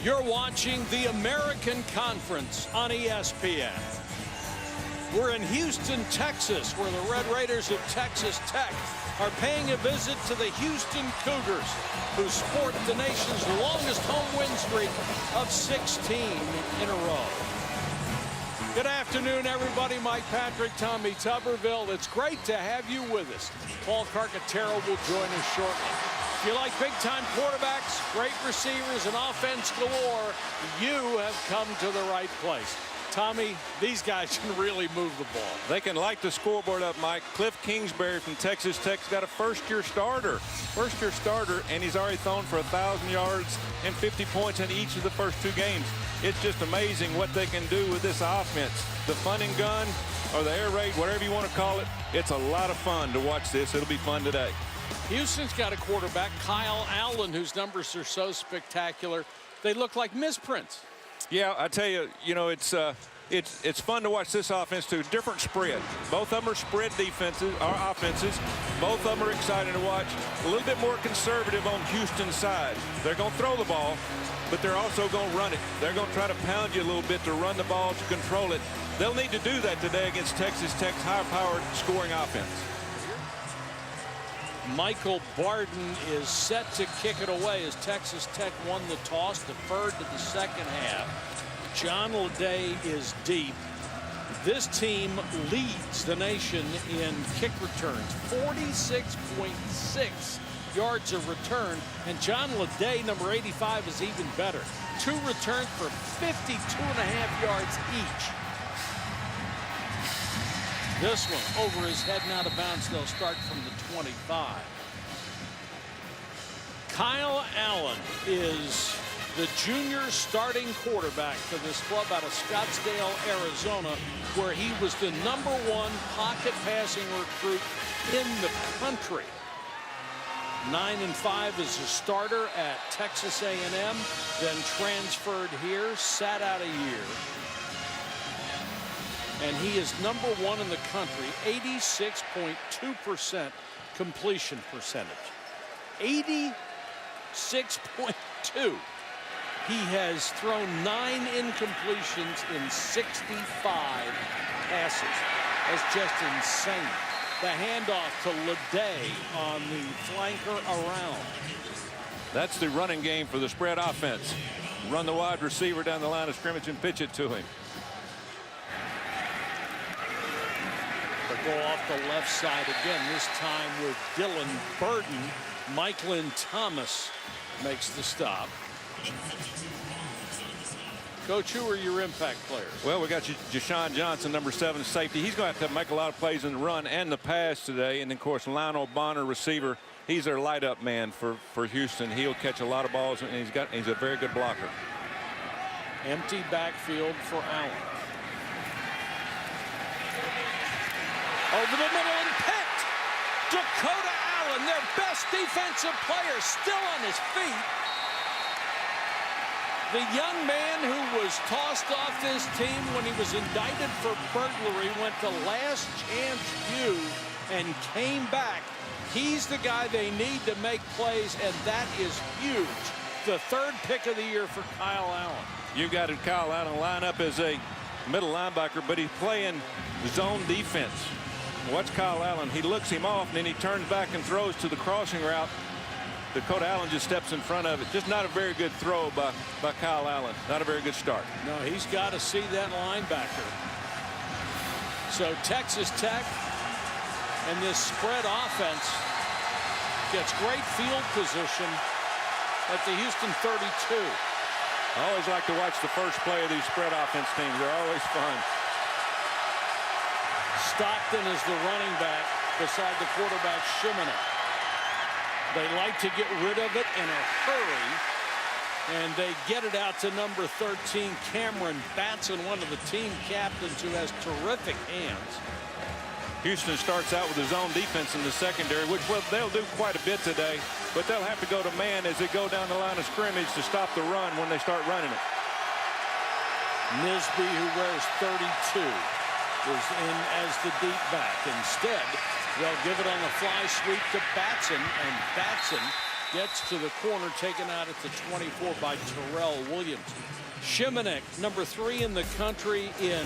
You're watching the American Conference on ESPN. We're in Houston, Texas, where the Red Raiders of Texas Tech are paying a visit to the Houston Cougars, who sport the nation's longest home win streak of 16 in a row. Good afternoon, everybody. Mike Patrick, Tommy Tuberville. It's great to have you with us. Paul Carcaterra will join us shortly. If you like big-time quarterbacks, great receivers, and offense galore, you have come to the right place. Tommy, these guys can really move the ball. They can light the scoreboard up, Mike. Kliff Kingsbury from Texas Tech's got a first-year starter. And he's already thrown for 1,000 yards and 50 points in each of the first 2 games. It's just amazing what they can do with this offense. The fun and gun, or the air raid, whatever you want to call it, it's a lot of fun to watch this. It'll be fun today. Houston's got a quarterback, Kyle Allen, whose numbers are so spectacular, they look like misprints. Yeah, I tell you, it's fun to watch this offense too. Different spread. Both of them are spread defenses, or offenses. Both of them are exciting to watch. A little bit more conservative on Houston's side. They're going to throw the ball, but they're also going to run it. They're going to try to pound you a little bit to run the ball, to control it. They'll need to do that today against Texas Tech's high-powered scoring offense. Michael Barden is set to kick it away as Texas Tech won the toss, deferred to the second half. John Leday is deep. This team leads the nation in kick returns, 46.6 yards of return, and John Leday, number 85, is even better. 2 returns for 52.5 yards each. This one over his head and out of bounds. They'll start from the 25. Kyle Allen is the junior starting quarterback for this club out of Scottsdale, Arizona, where he was the #1 pocket passing recruit in the country. 9-5 as a starter at Texas A&M, then transferred here, sat out a year. And he is #1 in the country, 86.2% completion percentage. 86.2. He has thrown 9 incompletions in 65 passes. That's just insane. The handoff to Leday on the flanker around. That's the running game for the spread offense. Run the wide receiver down the line of scrimmage and pitch it to him. Go off the left side again, this time with Dylan Burton. Michaelin Thomas makes the stop. Coach, who are your impact players? Well, we got Jashawn Johnson, number 7 safety. He's going to have to make a lot of plays in the run and the pass today. And, of course, Lionel Bonner, receiver. He's their light-up man for Houston. He'll catch a lot of balls, and he's a very good blocker. Empty backfield for Allen. Over the middle and picked. Dakota Allen, their best defensive player, still on his feet. The young man who was tossed off this team when he was indicted for burglary went to Last Chance U and came back. He's the guy they need to make plays, and that is huge. The 3rd pick of the year for Kyle Allen. You got Kyle Allen line up as a middle linebacker, but he's playing zone defense. Watch Kyle Allen. He looks him off, and then he turns back and throws to the crossing route. Dakota Allen just steps in front of it. Just not a very good throw by Kyle Allen. Not a very good start. No, he's got to see that linebacker. So Texas Tech and this spread offense gets great field position at the Houston 32. I always like to watch the first play of these spread offense teams. They're always fun. Stockton is the running back beside the quarterback Shimonek. They like to get rid of it in a hurry, and they get it out to number 13, Cameron Batson, one of the team captains who has terrific hands. Houston starts out with his own defense in the secondary, which they'll do quite a bit today, but they'll have to go to man as they go down the line of scrimmage to stop the run when they start running it. Nisby, who wears 32, is in as the deep back. Instead, they'll give it on the fly sweep to Batson, and Batson Gets to the corner, taken out at the 24 by Terrell Williams. Shimonek, number 3 in the country in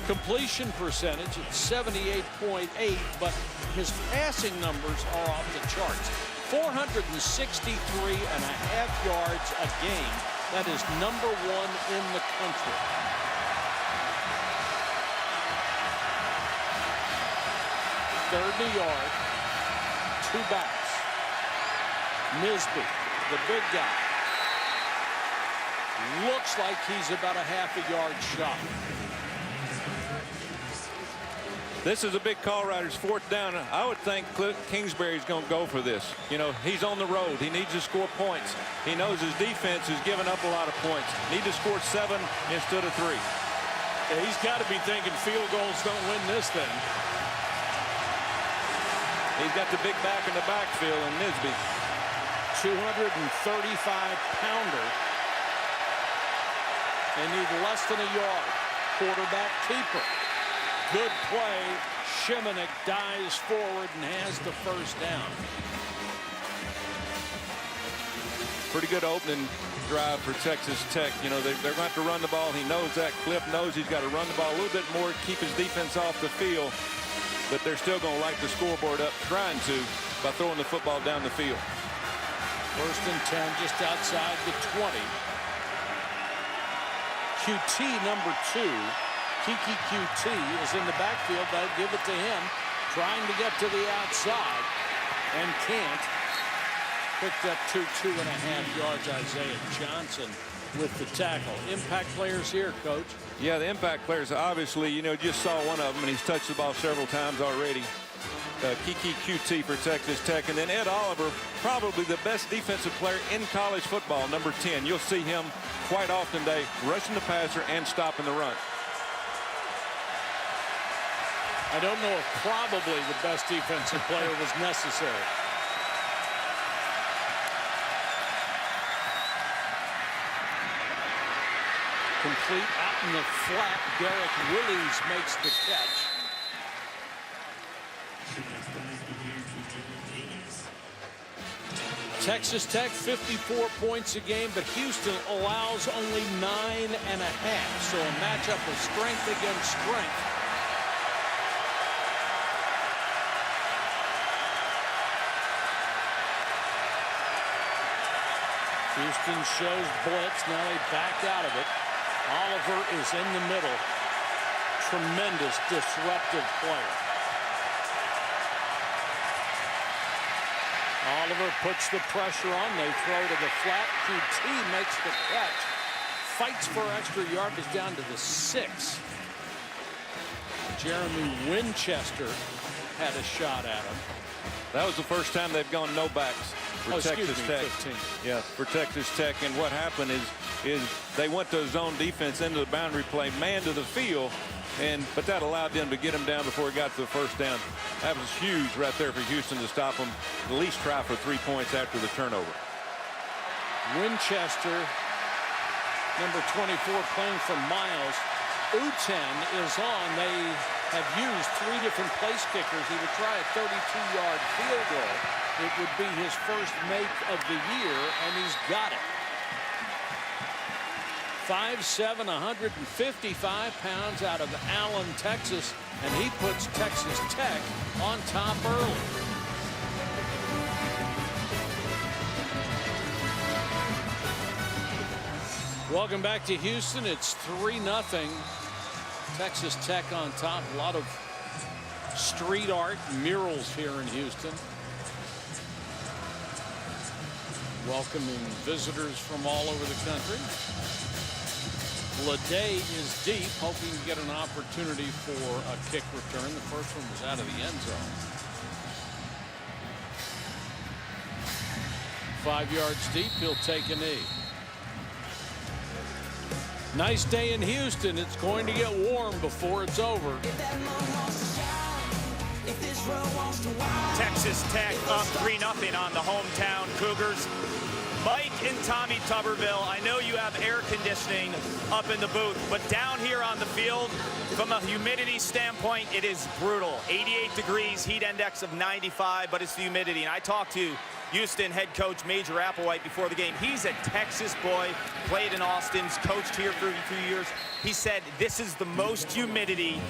completion percentage at 78.8, but his passing numbers are off the charts. 463.5 yards a game. That is number 1 in the country. Third and a yard, 2 backs. Nisby, the big guy, looks like he's about a ½ a yard shot. This is a big call, Riders. 4th down. I would think Kliff Kingsbury is going to go for this. You know, he's on the road. He needs to score points. He knows his defense is giving up a lot of points. Need to score 7 instead of 3. Yeah, he's got to be thinking field goals don't win this thing. He's got the big back in the backfield, and Nisby. 235-pounder. They need less than a yard. Quarterback keeper. Good play. Shimonek dives forward and has the first down. Pretty good opening drive for Texas Tech. You know, they're going to have to run the ball. He knows that. Kliff knows he's got to run the ball a little bit more, keep his defense off the field. But they're still going to light the scoreboard up, trying to, by throwing the football down the field. 1st and 10, just outside the 20. QT number 2. Kiki QT is in the backfield. They'll give it to him, trying to get to the outside, and can't. Picked up 2.5 yards. Isaiah Johnson with the tackle. Impact players here, Coach. Yeah, the impact players, obviously, you know, just saw one of them, and he's touched the ball several times already. Kiki QT for Texas Tech. And then Ed Oliver, probably the best defensive player in college football, number 10. You'll see him quite often today, rushing the passer and stopping the run. I don't know if probably the best defensive player was necessary. Complete out in the flat. Derek Willies makes the catch. Texas Tech 54 points a game, but Houston allows only 9.5. So a matchup of strength against strength. Houston shows blitz. Now they back out of it. Oliver is in the middle. Tremendous disruptive player. Oliver puts the pressure on. They throw to the flat. QT makes the catch. Fights for extra yardage down to the 6. Jeremy Winchester had a shot at him. That was the first time they've gone no backs for Texas Tech. 15. Yeah, for Texas Tech. And what happened is they went to zone defense into the boundary play, man to the field, but that allowed them to get him down before he got to the first down. That was huge right there for Houston to stop them, at least try for 3 points after the turnover. Winchester, number 24, playing for Miles. Uten is on. They have used 3 different place kickers. He would try a 32-yard field goal. It would be his first make of the year, and he's got it. 5'7", 155 pounds out of Allen, Texas, and he puts Texas Tech on top early. Welcome back to Houston. It's 3-0. Texas Tech on top. A lot of street art murals here in Houston. Welcoming visitors from all over the country. Leday is deep, hoping to get an opportunity for a kick return. The first one was out of the end zone. 5 yards deep, he'll take a knee. Nice day in Houston. It's going to get warm before it's over. Texas Tech up 3-0 on the hometown Cougars. Mike and Tommy Tuberville, I know you have air conditioning up in the booth, but down here on the field, from a humidity standpoint, it is brutal. 88 degrees, heat index of 95, but it's the humidity. And I talked to Houston head coach Major Applewhite before the game. He's a Texas boy, played in Austin's, coached here for a few years. He said this is the most humidity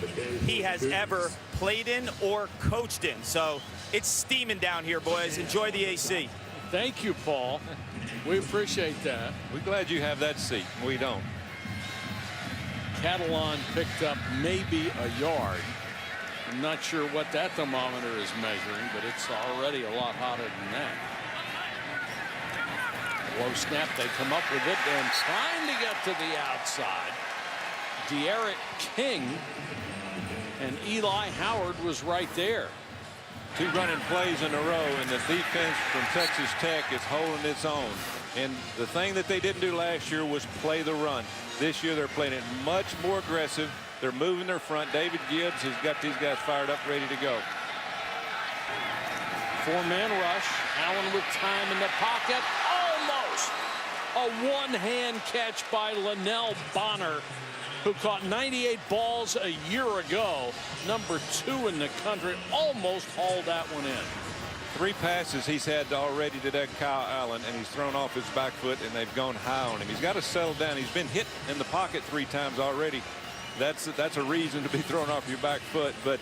he has ever played in or coached in. So it's steaming down here, boys. Enjoy the AC. Thank you, Paul. We appreciate that. We're glad you have that seat. We don't. Catalan picked up maybe a yard. I'm not sure what that thermometer is measuring, but it's already a lot hotter than that. Low snap, they come up with it and trying to get to the outside. De'Aaron King and Eli Howard was right there. 2 running plays in a row, and the defense from Texas Tech is holding its own. And the thing that they didn't do last year was play the run. This year they're playing it much more aggressive. They're moving their front. David Gibbs has got these guys fired up, ready to go. 4-man rush. Allen with time in the pocket. Almost a one-hand catch by Linnell Bonner, who caught 98 balls a year ago. Number 2 in the country. Almost hauled that one in. 3 passes he's had already to that Kyle Allen, and he's thrown off his back foot, and they've gone high on him. He's got to settle down. He's been hit in the pocket 3 times already. That's a reason to be thrown off your back foot. But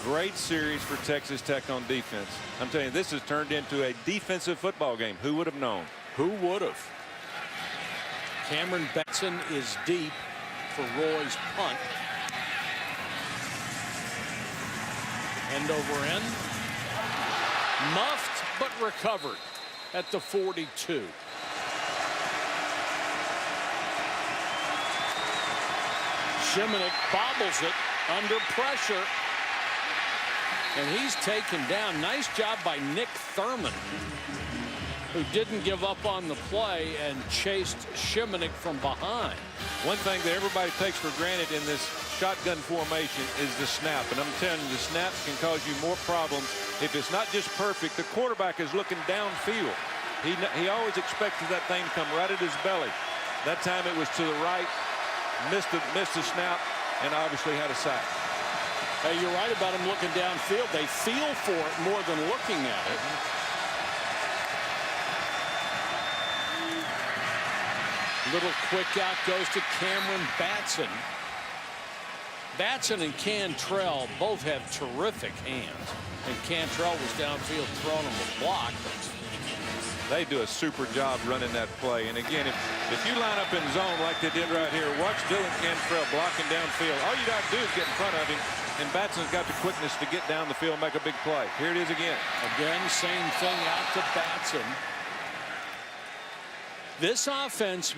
great series for Texas Tech on defense. I'm telling you, this has turned into a defensive football game. Who would have known? Who would have? Cameron Batson is deep for Roy's punt. End over end. Muffed but recovered at the 42. Shimonek bobbles it under pressure, and he's taken down. Nice job by Nick Thurman, who didn't give up on the play and chased Shimonek from behind. One thing that everybody takes for granted in this shotgun formation is the snap, and I'm telling you, the snap can cause you more problems if it's not just perfect. The quarterback is looking downfield. He always expected that thing to come right at his belly. That time it was to the right. Missed the snap, and obviously had a sack. Hey, you're right about him looking downfield. They feel for it more than looking at it. Little quick out goes to Cameron Batson. Batson and Cantrell both have terrific hands, and Cantrell was downfield throwing him a block. They do a super job running that play. And again, if you line up in zone like they did right here, watch Dylan Cantrell blocking downfield. All you got to do is get in front of him, and Batson's got the quickness to get down the field and make a big play. Here it is again. Again, same thing out to Batson. This offense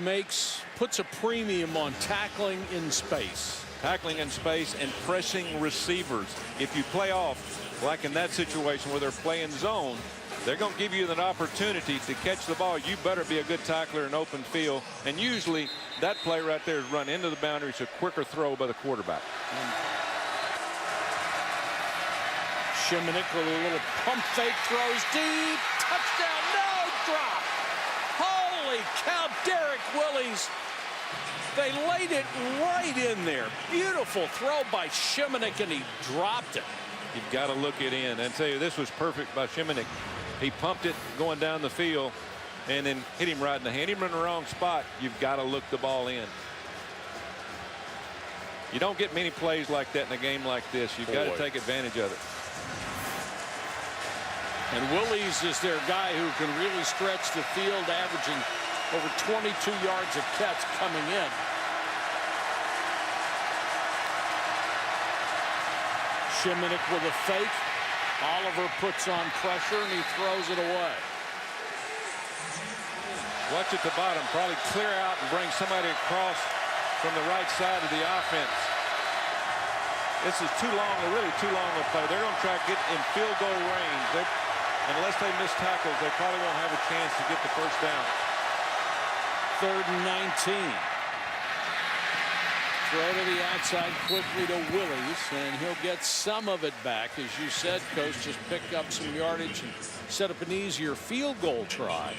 puts a premium on tackling in space. Tackling in space and pressing receivers. If you play off, like in that situation where they're playing zone, they're going to give you an opportunity to catch the ball. You better be a good tackler in open field. And usually that play right there is run into the boundary. It's a quicker throw by the quarterback. Shimonek with a little pump fake, throws deep. Touchdown, no drop. Holy cow, Derek Willis. They laid it right in there. Beautiful throw by Shimonek, and he dropped it. You've got to look it in. And tell you, this was perfect by Shimonek. He pumped it going down the field and then hit him right in the hand. Hit him in the wrong spot. You've got to look the ball in. You don't get many plays like that in a game like this. You've got to take advantage of it. And Willis is their guy who can really stretch the field, averaging over 22 yards of catch coming in. Shimonek with a fake. Oliver puts on pressure, and he throws it away. Watch at the bottom. Probably clear out and bring somebody across from the right side of the offense. This is too long, really too long a play. They're going to try to get in field goal range. Unless they miss tackles, they probably won't have a chance to get the first down. 3rd and 19. Throw to the outside quickly to Willis, and he'll get some of it back. As you said, Coach, just pick up some yardage and set up an easier field goal try.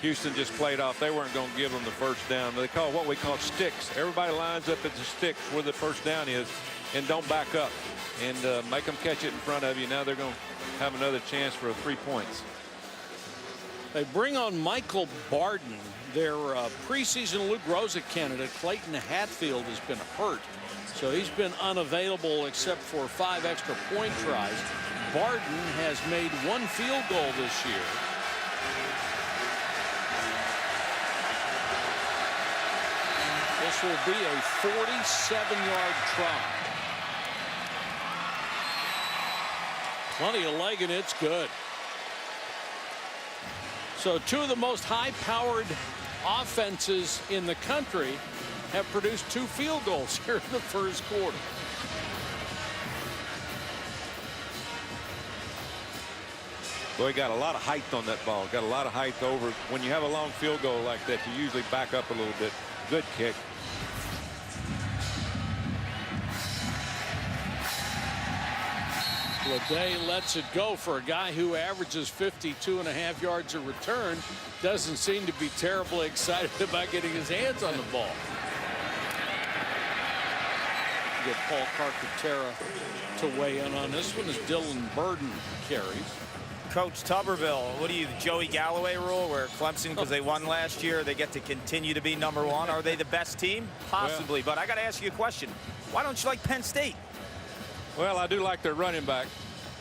Houston just played off. They weren't going to give them the first down. They call what we call sticks. Everybody lines up at the sticks where the first down is and don't back up and make them catch it in front of you. Now they're going to have another chance for 3 points. They bring on Michael Barden, their preseason Luke Rosa candidate. Clayton Hatfield has been hurt, so he's been unavailable except for 5 extra point tries. Barden has made 1 field goal this year. This will be a 47-yard try. Plenty of leg, and it's good. So 2 of the most high-powered offenses in the country have produced 2 field goals here in the first quarter. Boy, he got a lot of height on that ball. Got a lot of height over. When you have a long field goal like that, you usually back up a little bit. Good kick. Leday lets it go for a guy who averages 52.5 yards a return. Doesn't seem to be terribly excited about getting his hands on the ball. Get Paul Carcaterra to weigh in on this one as Dylan Burden carries. Coach Tuberville, what do you, the Joey Galloway rule, where Clemson, because they won last year, they get to continue to be #1? Are they the best team? Possibly. But I got to ask you a question. Why don't you like Penn State? Well, I do like their running back,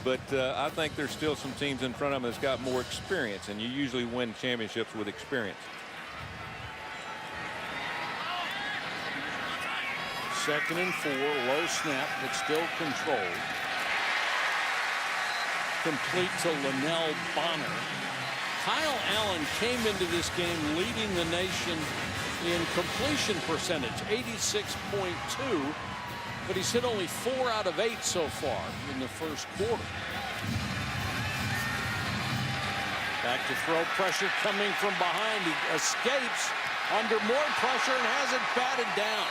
but I think there's still some teams in front of them that's got more experience, and you usually win championships with experience. Second and 4, low snap, but still controlled. Complete to Linnell Bonner. Kyle Allen came into this game leading the nation in completion percentage, 86.2. But he's hit only 4 out of 8 so far in the first quarter. Back to throw, pressure coming from behind. He escapes under more pressure and has it batted down.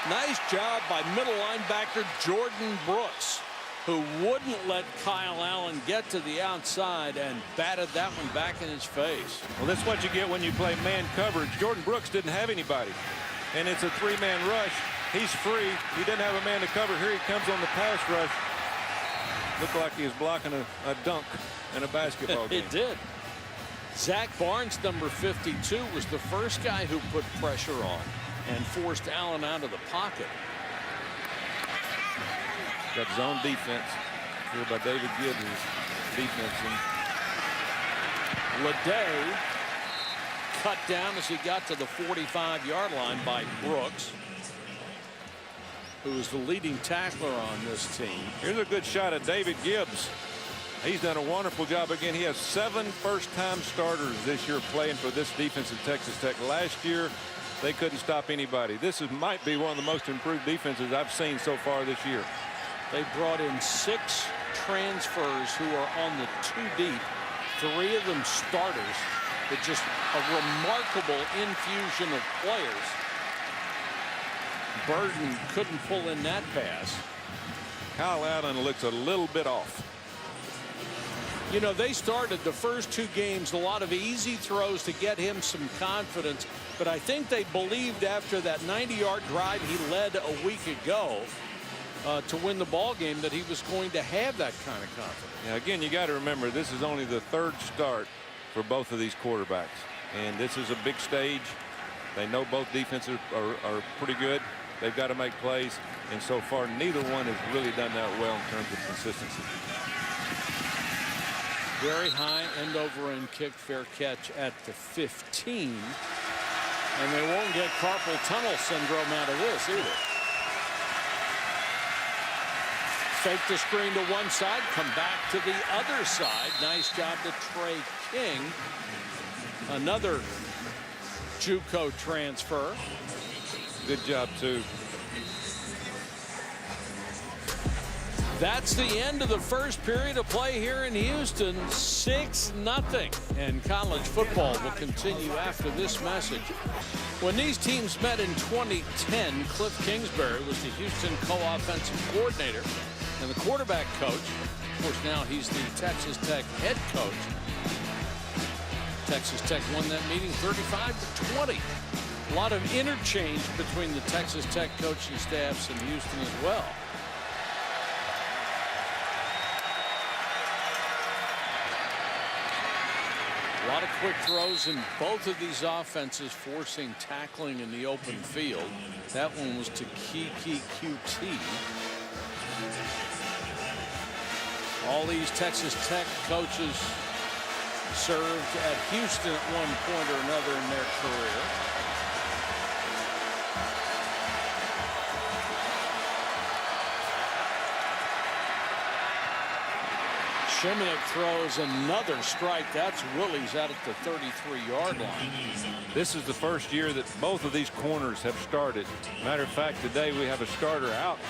Nice job by middle linebacker Jordan Brooks, who wouldn't let Kyle Allen get to the outside and batted that one back in his face. Well, that's what you get when you play man coverage. Jordan Brooks didn't have anybody, and it's a 3-man rush. He's free. He didn't have a man to cover. Here he comes on the pass rush. Looked like he was blocking a dunk in a basketball game. It did. Zach Barnes, number 52, was the first guy who put pressure on and forced Allen out of the pocket. Got zone defense here by David Gibbs' defense. Leday cut down as he got to the 45-yard line by Brooks, who is the leading tackler on this team. Here's a good shot at David Gibbs. He's done a wonderful job again. He has 7 first-time starters this year playing for this defense at Texas Tech. Last year, they couldn't stop anybody. This might be one of the most improved defenses I've seen so far this year. They brought in 6 transfers who are on the 2 deep. 3 of them starters. It's just a remarkable infusion of players. Burden couldn't pull in that pass. Kyle Allen looks a little bit off. You know, they started the first 2 games, a lot of easy throws to get him some confidence. But I think they believed after that 90-yard drive he led a week ago to win the ball game that he was going to have that kind of confidence. Yeah, again, you got to remember, this is only the 3rd start for both of these quarterbacks. And this is a big stage. They know both defenses are pretty good. They've got to make plays. And so far, neither one has really done that well in terms of consistency. Very high end over end kick, fair catch at the 15. And they won't get carpal tunnel syndrome out of this either. Fake the screen to one side, come back to the other side. Nice job to Trey King. Another JUCO transfer. Good job, too. That's the end of the first period of play here in Houston. 6-0. And college football will continue after this message. When these teams met in 2010, Kliff Kingsbury was the Houston co-offensive coordinator and the quarterback coach. Of course, now he's the Texas Tech head coach. Texas Tech won that meeting 35-20. A lot of interchange between the Texas Tech coaching staffs and Houston as well. A lot of quick throws in both of these offenses, forcing tackling in the open field. That one was to Kiki QT. All these Texas Tech coaches served at Houston at one point or another in their career. Shimonek throws another strike. That's Willie's out at the 33-yard line. This is the first year that both of these corners have started. Matter of fact, today we have a starter out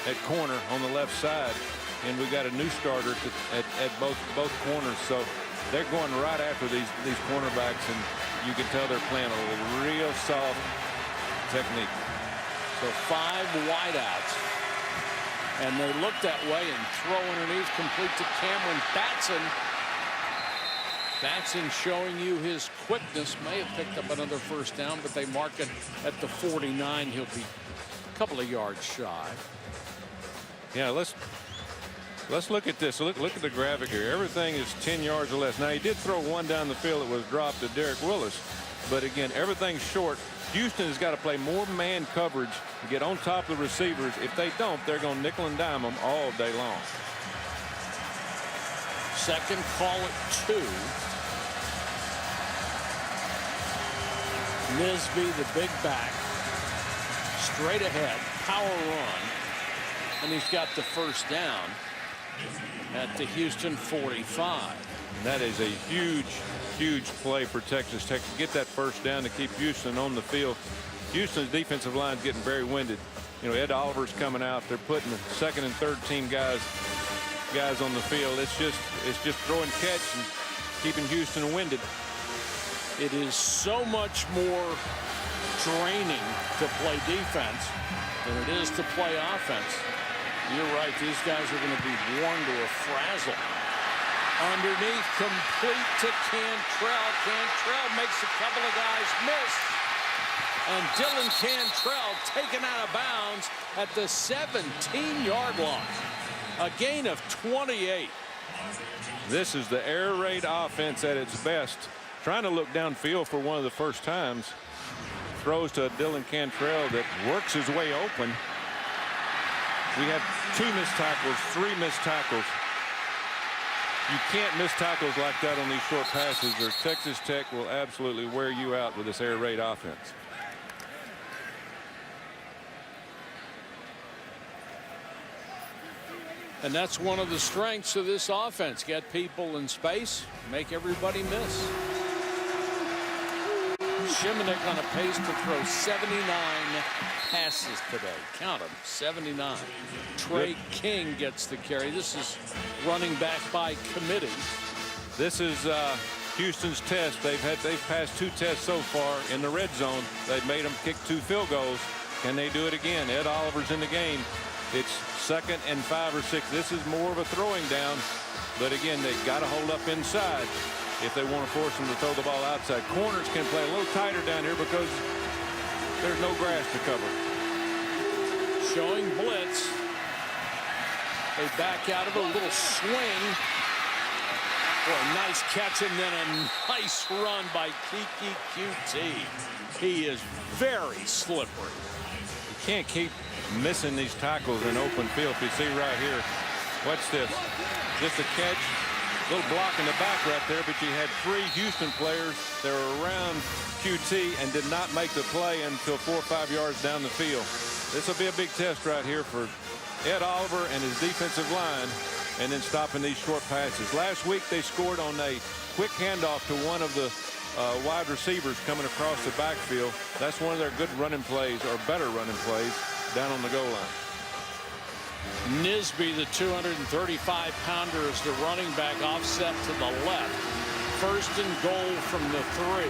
at corner on the left side, and we've got a new starter at both corners. So they're going right after these cornerbacks, and you can tell they're playing a real soft technique. So 5 wideouts. And they look that way and throw underneath, complete to Cameron Batson. Batson showing you his quickness. May have picked up another first down, but they mark it at the 49. He'll be a couple of yards shy. Yeah, let's look at this. Look at the graphic here. Everything is 10 yards or less. Now, he did throw one down the field that was dropped to Derek Willis. But again, everything's short. Houston has got to play more man coverage to get on top of the receivers. If they don't, they're going to nickel and dime them all day long. Second, call it 2. Nisby, the big back, straight ahead, power run, and he's got the first down at the Houston 45. And that is a huge play for Texas Tech to get that first down to keep Houston on the field. Houston's defensive line is getting very winded. You know, Ed Oliver's coming out. They're putting the second and third team guys on the field. It's just throw and catch and keeping Houston winded. It is so much more draining to play defense than it is to play offense. You're right. These guys are going to be worn to a frazzle. Underneath, complete to Cantrell. Cantrell makes a couple of guys miss. And Dylan Cantrell taken out of bounds at the 17-yard line. A gain of 28. This is the air raid offense at its best. Trying to look downfield for one of the first times. Throws to Dylan Cantrell that works his way open. We have 2 missed tackles, 3 missed tackles. You can't miss tackles like that on these short passes, or Texas Tech will absolutely wear you out with this air raid offense. And that's one of the strengths of this offense. Get people in space, make everybody miss. Shimonek on a pace to throw 79 passes today. Count them, 79. Trey King gets the carry. This is running back by committee. This is Houston's test. They've passed 2 tests so far in the red zone. They've made them kick 2 field goals. Can they do it again? Ed Oliver's in the game. It's 2nd and 5 or 6. This is more of a throwing down, but again, they've got to hold up inside if they want to force them to throw the ball outside. Corners can play a little tighter down here because there's no grass to cover. Showing blitz. They back out of it, a little swing. For a nice catch, and then a nice run by Kiki QT. He is very slippery. You can't keep missing these tackles in open field. You see right here. Watch this. Just a catch. Little block in the back right there, but you had 3 Houston players that were around QT and did not make the play until 4 or 5 yards down the field. This will be a big test right here for Ed Oliver and his defensive line, and then stopping these short passes. Last week they scored on a quick handoff to one of the wide receivers coming across the backfield. That's one of their good running plays, or better running plays, down on the goal line. Nisby, the 235-pounder, is the running back, offset to the left. 1st and goal from the 3.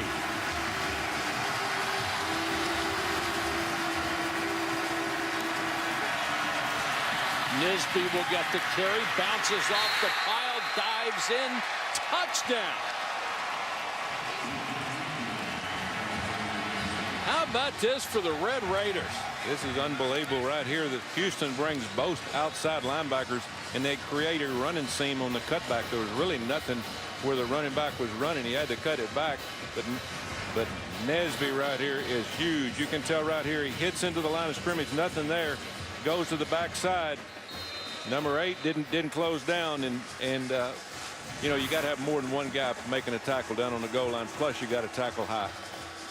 Nisby will get the carry, bounces off the pile, dives in, touchdown. about this for the Red Raiders? This is unbelievable right here that Houston brings both outside linebackers, and they create a running seam on the cutback. There was really nothing where the running back was running. He had to cut it back. But Nesby right here is huge. You can tell right here he hits into the line of scrimmage. Nothing there. Goes to the backside. Number 8 didn't close down, and you know, you got to have more than one guy making a tackle down on the goal line. Plus, you got to tackle high.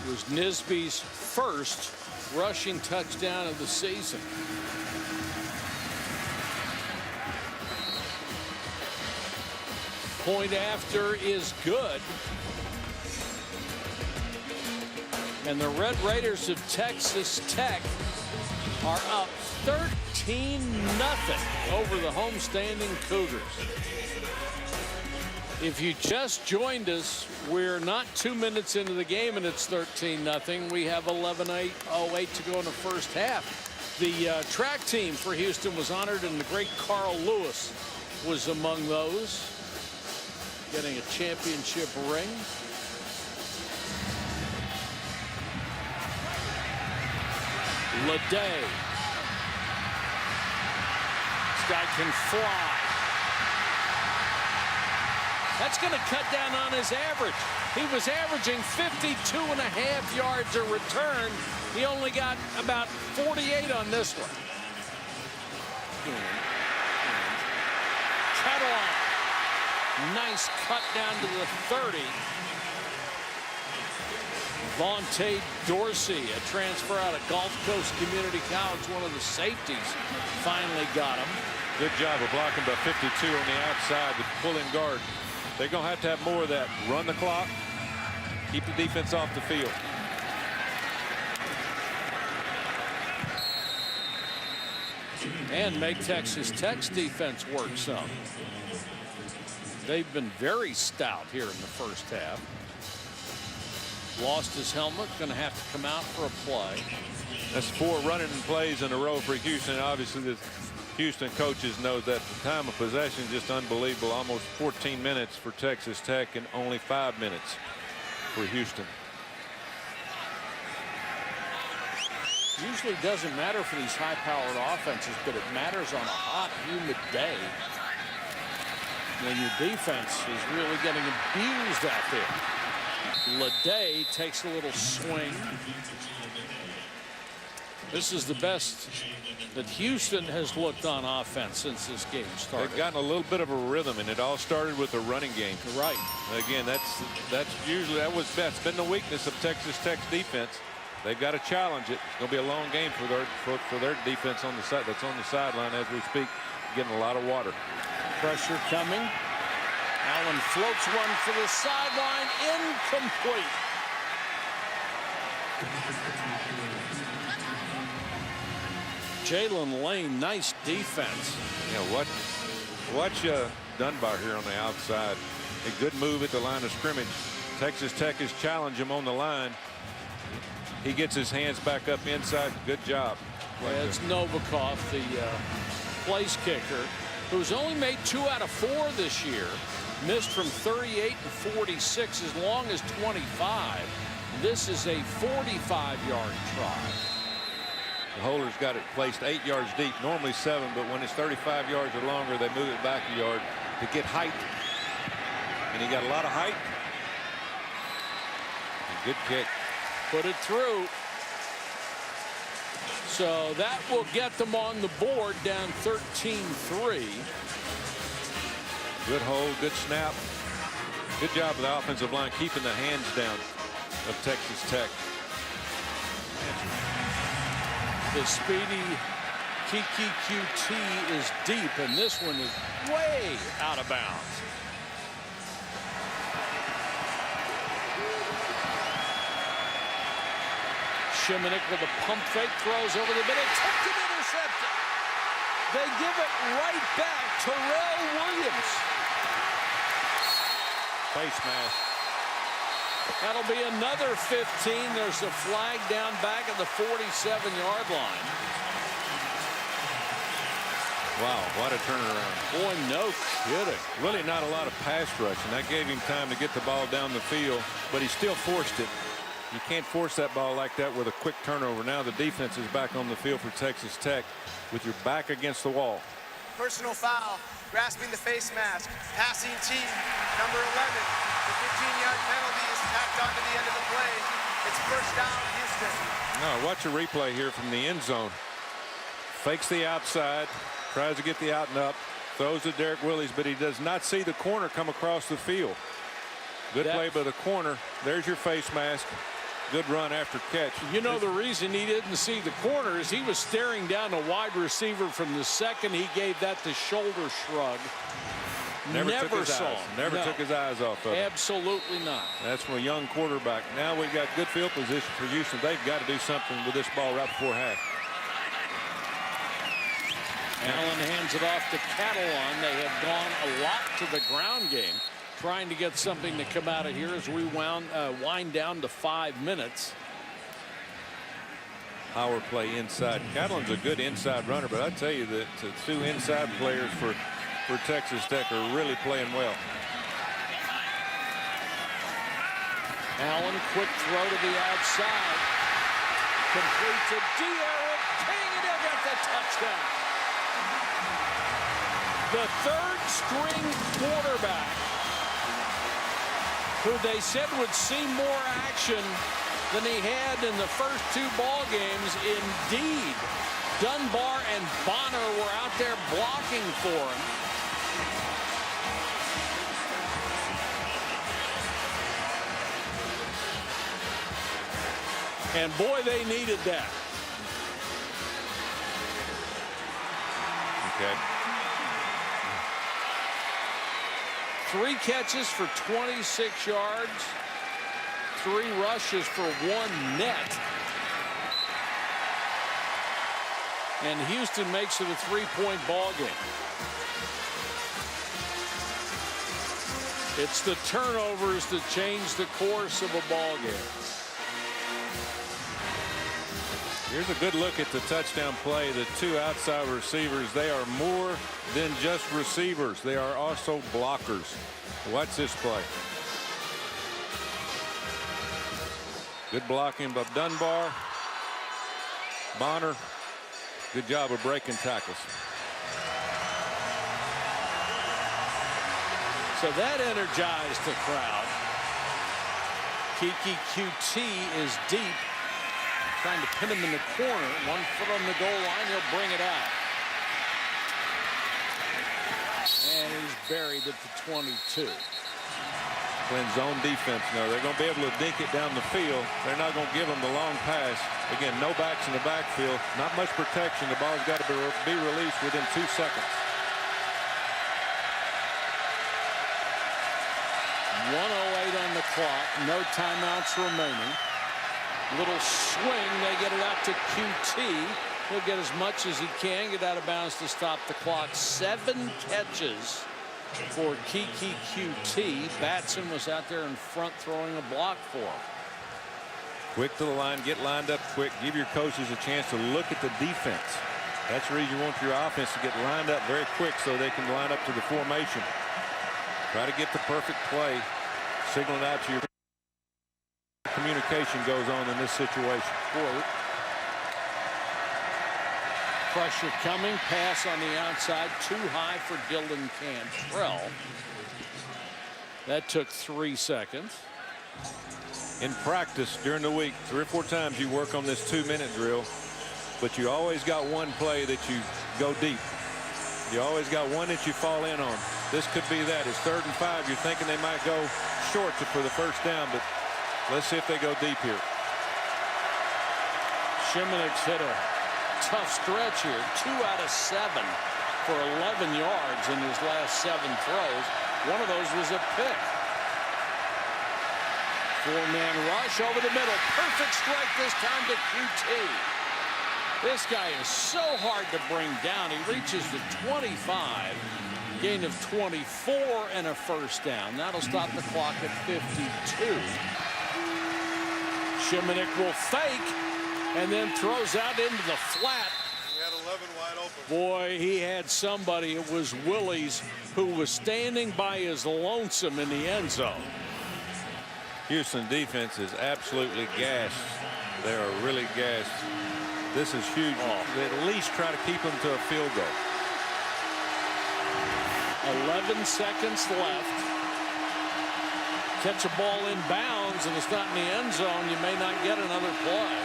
It was Nisby's first rushing touchdown of the season. Point after is good. And the Red Raiders of Texas Tech are up 13-0 over the homestanding Cougars. If you just joined us, we're not 2 minutes into the game and it's 13-0. We have 11:08 to go in the first half. The track team for Houston was honored, and the great Carl Lewis was among those, getting a championship ring. Leday. This guy can fly. That's going to cut down on his average. He was averaging 52.5 yards a return. He only got about 48 on this one. Cut off. Nice cut down to the 30. Vontae Dorsey, a transfer out of Gulf Coast Community College, one of the safeties, finally got him. Good job of blocking by 52 on the outside with pulling guard. They're going to have more of that. Run the clock. Keep the defense off the field. And make Texas Tech's defense work some. They've been very stout here in the first half. Lost his helmet. Going to have to come out for a play. That's 4 running plays in a row for Houston. Obviously, the Houston coaches know that the time of possession is just unbelievable. Almost 14 minutes for Texas Tech and only 5 minutes for Houston. Usually doesn't matter for these high-powered offenses, but it matters on a hot, humid day when your defense is really getting abused out there. Leday takes a little swing. This is the best that Houston has looked on offense since this game started. They've gotten a little bit of a rhythm, and it all started with the running game. Right. Again, that's been the weakness of Texas Tech's defense. They've got to challenge it. It's going to be a long game for their defense on the side. That's on the sideline as we speak, getting a lot of water. Pressure coming. Allen floats one for the sideline, incomplete. Jalen Lane, nice defense. Yeah, watch Dunbar here on the outside. A good move at the line of scrimmage. Texas Tech has challenged him on the line. He gets his hands back up inside. Good job. Yeah, it's Novikov, the place kicker, who's only made 2 out of 4 this year. Missed from 38 to 46, as long as 25. This is a 45-yard try. The holder's got it placed 8 yards deep, normally 7, but when it's 35 yards or longer, they move it back a yard to get height. And he got a lot of height. Good kick. Put it through. So that will get them on the board, down 13-3. Good hold, good snap. Good job of the offensive line keeping the hands down of Texas Tech. The speedy Kiki QT is deep, and this one is way out of bounds. Shimonek with a pump fake, throws over the middle, tipped and intercepted. They give it right back to Terrell Williams. Face mask. That'll be another 15. There's a flag down back at the 47-yard line. Wow, what a turnaround. Boy, no kidding. Really not a lot of pass rush, and that gave him time to get the ball down the field, but he still forced it. You can't force that ball like that with a quick turnover. Now the defense is back on the field for Texas Tech with your back against the wall. Personal foul, grasping the face mask, passing team, number 11. The 15-yard penalty is tacked onto the end of the play. It's first down, Houston. No, watch a replay here from the end zone. Fakes the outside, tries to get the out and up, throws to Derek Willis, but he does not see the corner come across the field. Good play by the corner. There's your face mask. Good run after catch. You know, the reason he didn't see the corner is he was staring down a wide receiver from the second he gave that the shoulder shrug. Never took his eyes off of it. Absolutely not. That's from a young quarterback. Now we've got good field position for Houston. They've got to do something with this ball right before half. Allen hands it off to Catalan. They have gone a lot to the ground game, trying to get something to come out of here as we wind down to 5 minutes. Power play inside. Catalan's a good inside runner, but I tell you that the two inside players for Texas Tech are really playing well. Allen, quick throw to the outside. Complete to De'Aaron King, and he'll get the touchdown. The third string quarterback, who they said would see more action than he had in the first 2 ball games. Indeed, Dunbar and Bonner were out there blocking for him. And boy, they needed that. Okay. 3 catches for 26 yards. 3 rushes for 1 net. And Houston makes it a 3-point ball game. It's the turnovers that change the course of a ball game. Here's a good look at the touchdown play. The 2 outside receivers, they are more than just receivers. They are also blockers. Watch this play. Good blocking by Dunbar. Bonner, good job of breaking tackles. So that energized the crowd. Kiki QT is deep, trying to pin him in the corner. 1 foot on the goal line, he'll bring it out. And he's buried at the 22. Playing zone defense now. They're going to be able to dink it down the field. They're not going to give them the long pass. Again, no backs in the backfield. Not much protection. The ball's got to be released within 2 seconds. 1:08 on the clock. No timeouts remaining. Little swing. They get it out to QT. He'll get as much as he can. Get out of bounds to stop the clock. 7 catches for Kiki QT. Batson was out there in front throwing a block for him. Quick to the line. Get lined up quick. Give your coaches a chance to look at the defense. That's the reason you want your offense to get lined up very quick so they can line up to the formation. Try to get the perfect play. Signaling out to your communication goes on in this situation. Boy. Pressure coming. Pass on the outside. Too high for Dylan Cantrell. That took 3 seconds. In practice during the week, 3 or 4 times you work on this 2-minute drill, but you always got one play that you go deep. You always got one that you fall in on. This could be that. It's 3rd and 5. You're thinking they might go short for the first down, but let's see if they go deep here. Shimonek's hit a tough stretch here. 2 out of 7 for 11 yards in his last 7 throws. One of those was a pick. 4-man rush over the middle. Perfect strike this time to QT. This guy is so hard to bring down. He reaches the 25. Gain of 24 and a first down. That'll stop the clock at 52. Shimonek will fake and then throws out into the flat. He had 11 wide open. Boy, he had somebody. It was Willis who was standing by his lonesome in the end zone. Houston defense is absolutely gassed. They are really gassed. This is huge. They at least try to keep them to a field goal. 11 seconds left. Catch a ball in bounds and it's not in the end zone, you may not get another play.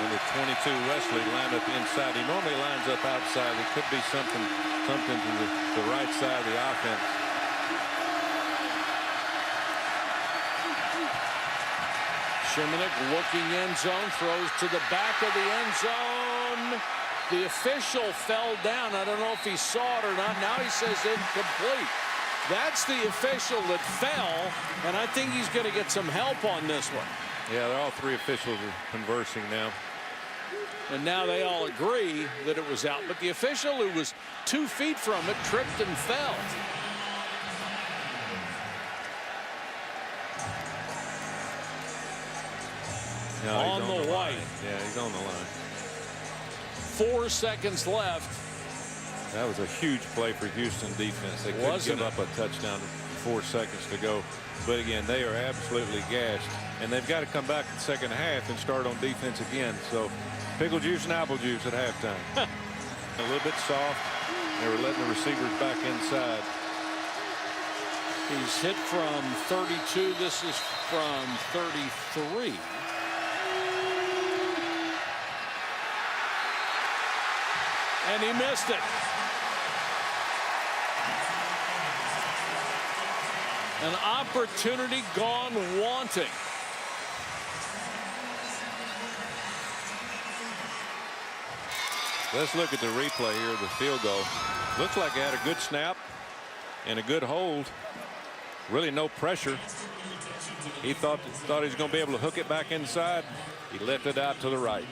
Number 22 Wesley lined up inside. He normally lines up outside. It could be something to the right side of the offense. Shimonek looking end zone, throws to the back of the end zone. The official fell down. I don't know if he saw it or not. Now he says incomplete. That's the official that fell, and I think he's going to get some help on this one. Yeah, all three officials are conversing now. And now they all agree that it was out, but the official who was 2 feet from it tripped and fell. No, on the white. Yeah, he's on the line. 4 seconds left. That was a huge play for Houston defense. They couldn't give up a touchdown with 4 seconds to go. But again, they are absolutely gassed. And they've got to come back in the second half and start on defense again. So pickle juice and apple juice at halftime. A little bit soft. They were letting the receivers back inside. He's hit from 32. This is from 33. And he missed it. An opportunity gone wanting. Let's look at the replay here of the field goal. Looks like he had a good snap and a good hold. Really no pressure. He thought he was going to be able to hook it back inside. He left it out to the right.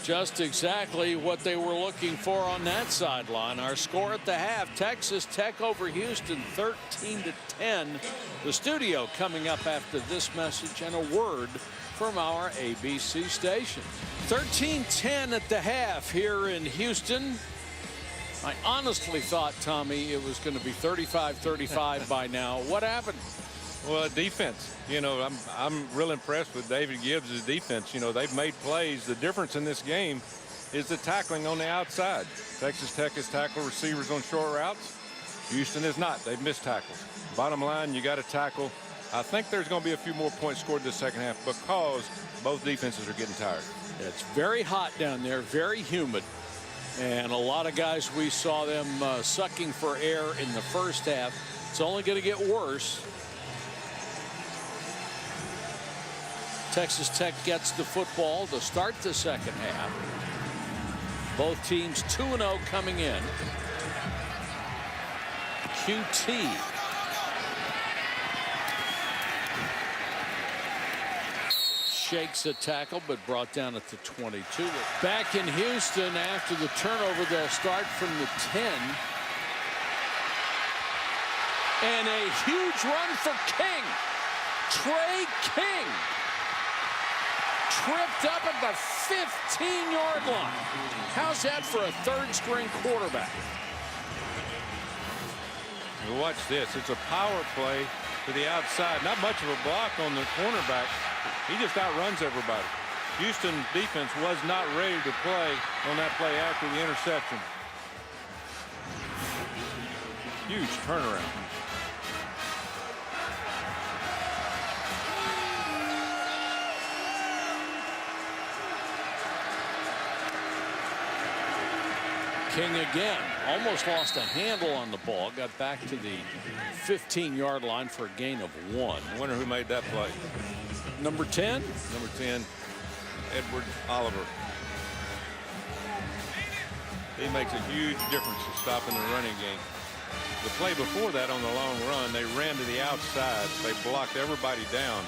Just exactly what they were looking for on that sideline. Our score at the half, Texas Tech over Houston 13-10. The studio coming up after this message and a word from our ABC station. 13-10 at the half here in Houston. I honestly thought, Tommy, it was going to be 35-35 by now. What happened? Well, defense. You know, I'm real impressed with David Gibbs' defense. You know, they've made plays. The difference in this game is the tackling on the outside. Texas Tech has tackled receivers on short routes. Houston is not. They've missed tackles. Bottom line, you got to tackle. I think there's going to be a few more points scored this second half because both defenses are getting tired. It's very hot down there, very humid. And a lot of guys, we saw them sucking for air in the first half. It's only going to get worse. Texas Tech gets the football to start the second half. Both teams 2-0 coming in. QT. Shakes a tackle, but brought down at the 22. Back in Houston after the turnover, they'll start from the 10. And a huge run for King. Trey King. Tripped up at the 15-yard line. How's that for a third-string quarterback? Watch this. It's a power play to the outside. Not much of a block on the cornerback. He just outruns everybody. Houston defense was not ready to play on that play after the interception. Huge turnaround. King again. Almost lost a handle on the ball. Got back to the 15-yard line for a gain of 1. I wonder who made that play. Number 10? Number 10, Edward Oliver. He makes a huge difference in stopping the running game. The play before that on the long run, they ran to the outside. They blocked everybody down.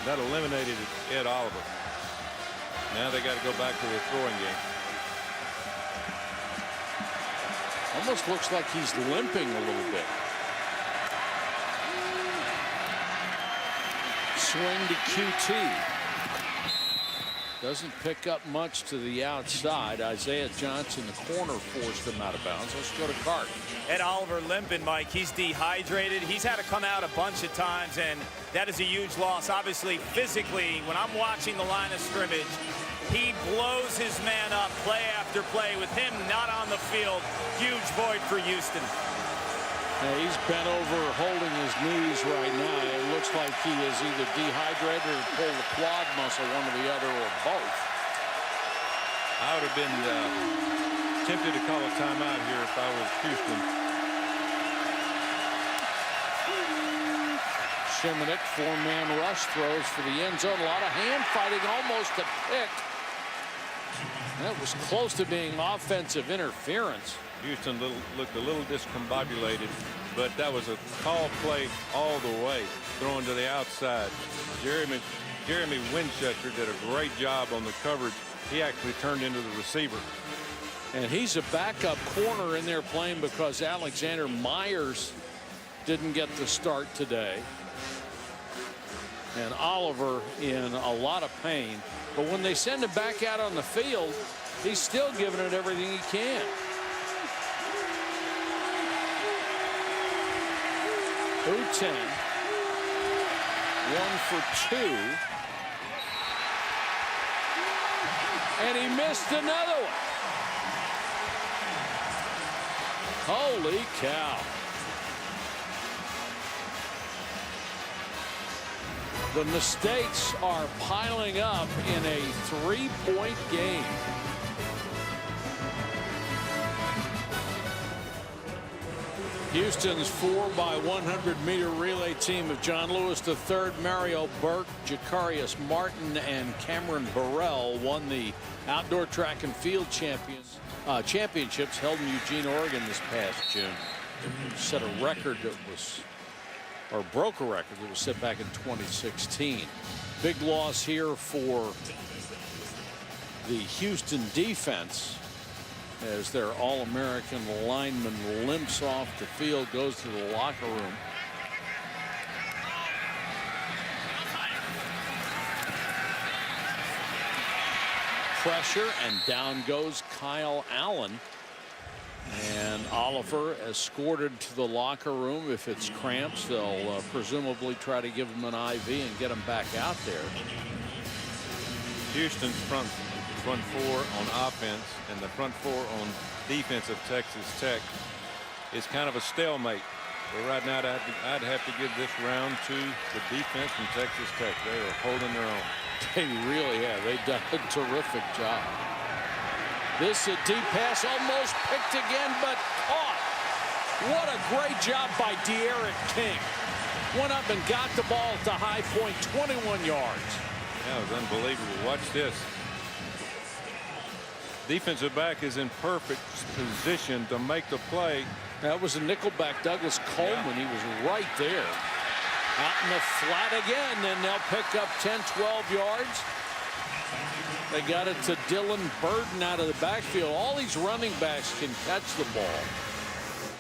That eliminated Ed Oliver. Now they got to go back to the throwing game. Almost looks like he's limping a little bit. Swing to QT. Doesn't pick up much to the outside. Isaiah Johnson, the corner, forced him out of bounds. Let's go to Cart. Ed Oliver limping, Mike. He's dehydrated. He's had to come out a bunch of times, and that is a huge loss. Obviously, physically, when I'm watching the line of scrimmage, he blows his man up play after play. With him not on the field, huge void for Houston. He's bent over holding his knees right now. It looks like he is either dehydrated or pulled the quad muscle, one or the other, or both. I would have been tempted to call a timeout here if I was Houston. Shimonek, four-man rush, throws for the end zone. A lot of hand fighting, almost a pick. That was close to being offensive interference. Houston looked a little discombobulated, but that was a call play all the way, throwing to the outside. Jeremy Winchester did a great job on the coverage. He actually turned into the receiver. And he's a backup corner in there playing because Alexander Myers didn't get the start today. And Oliver in a lot of pain. But when they send him back out on the field, he's still giving it everything he can. Uten, 1 for 2. And he missed another one. Holy cow. The mistakes are piling up in a 3-point game. Houston's 4x100-meter relay team of John Lewis III, Mario Burke, Jacarius Martin, and Cameron Burrell won the outdoor track and field championships held in Eugene, Oregon this past June. Set a record that was, or broke a record that was set back in 2016. Big loss here for the Houston defense as their All-American lineman limps off the field, goes to the locker room. Pressure, and down goes Kyle Allen. And Oliver escorted to the locker room. If it's cramps, they'll presumably try to give him an IV and get him back out there. Houston's front four on offense and the front four on defense of Texas Tech is kind of a stalemate. But right now, I'd have to give this round to the defense from Texas Tech. They are holding their own. They really have. They've done a terrific job. This a deep pass, almost picked again, but caught. What a great job by De'Aaron King. Went up and got the ball at the high point, 21 yards. That was unbelievable. Watch this. Defensive back is in perfect position to make the play. That was a nickelback, Douglas Coleman. He was right there. Out in the flat again, and they'll pick up 10, 12 yards. They got it to Dylan Burden out of the backfield. All these running backs can catch the ball.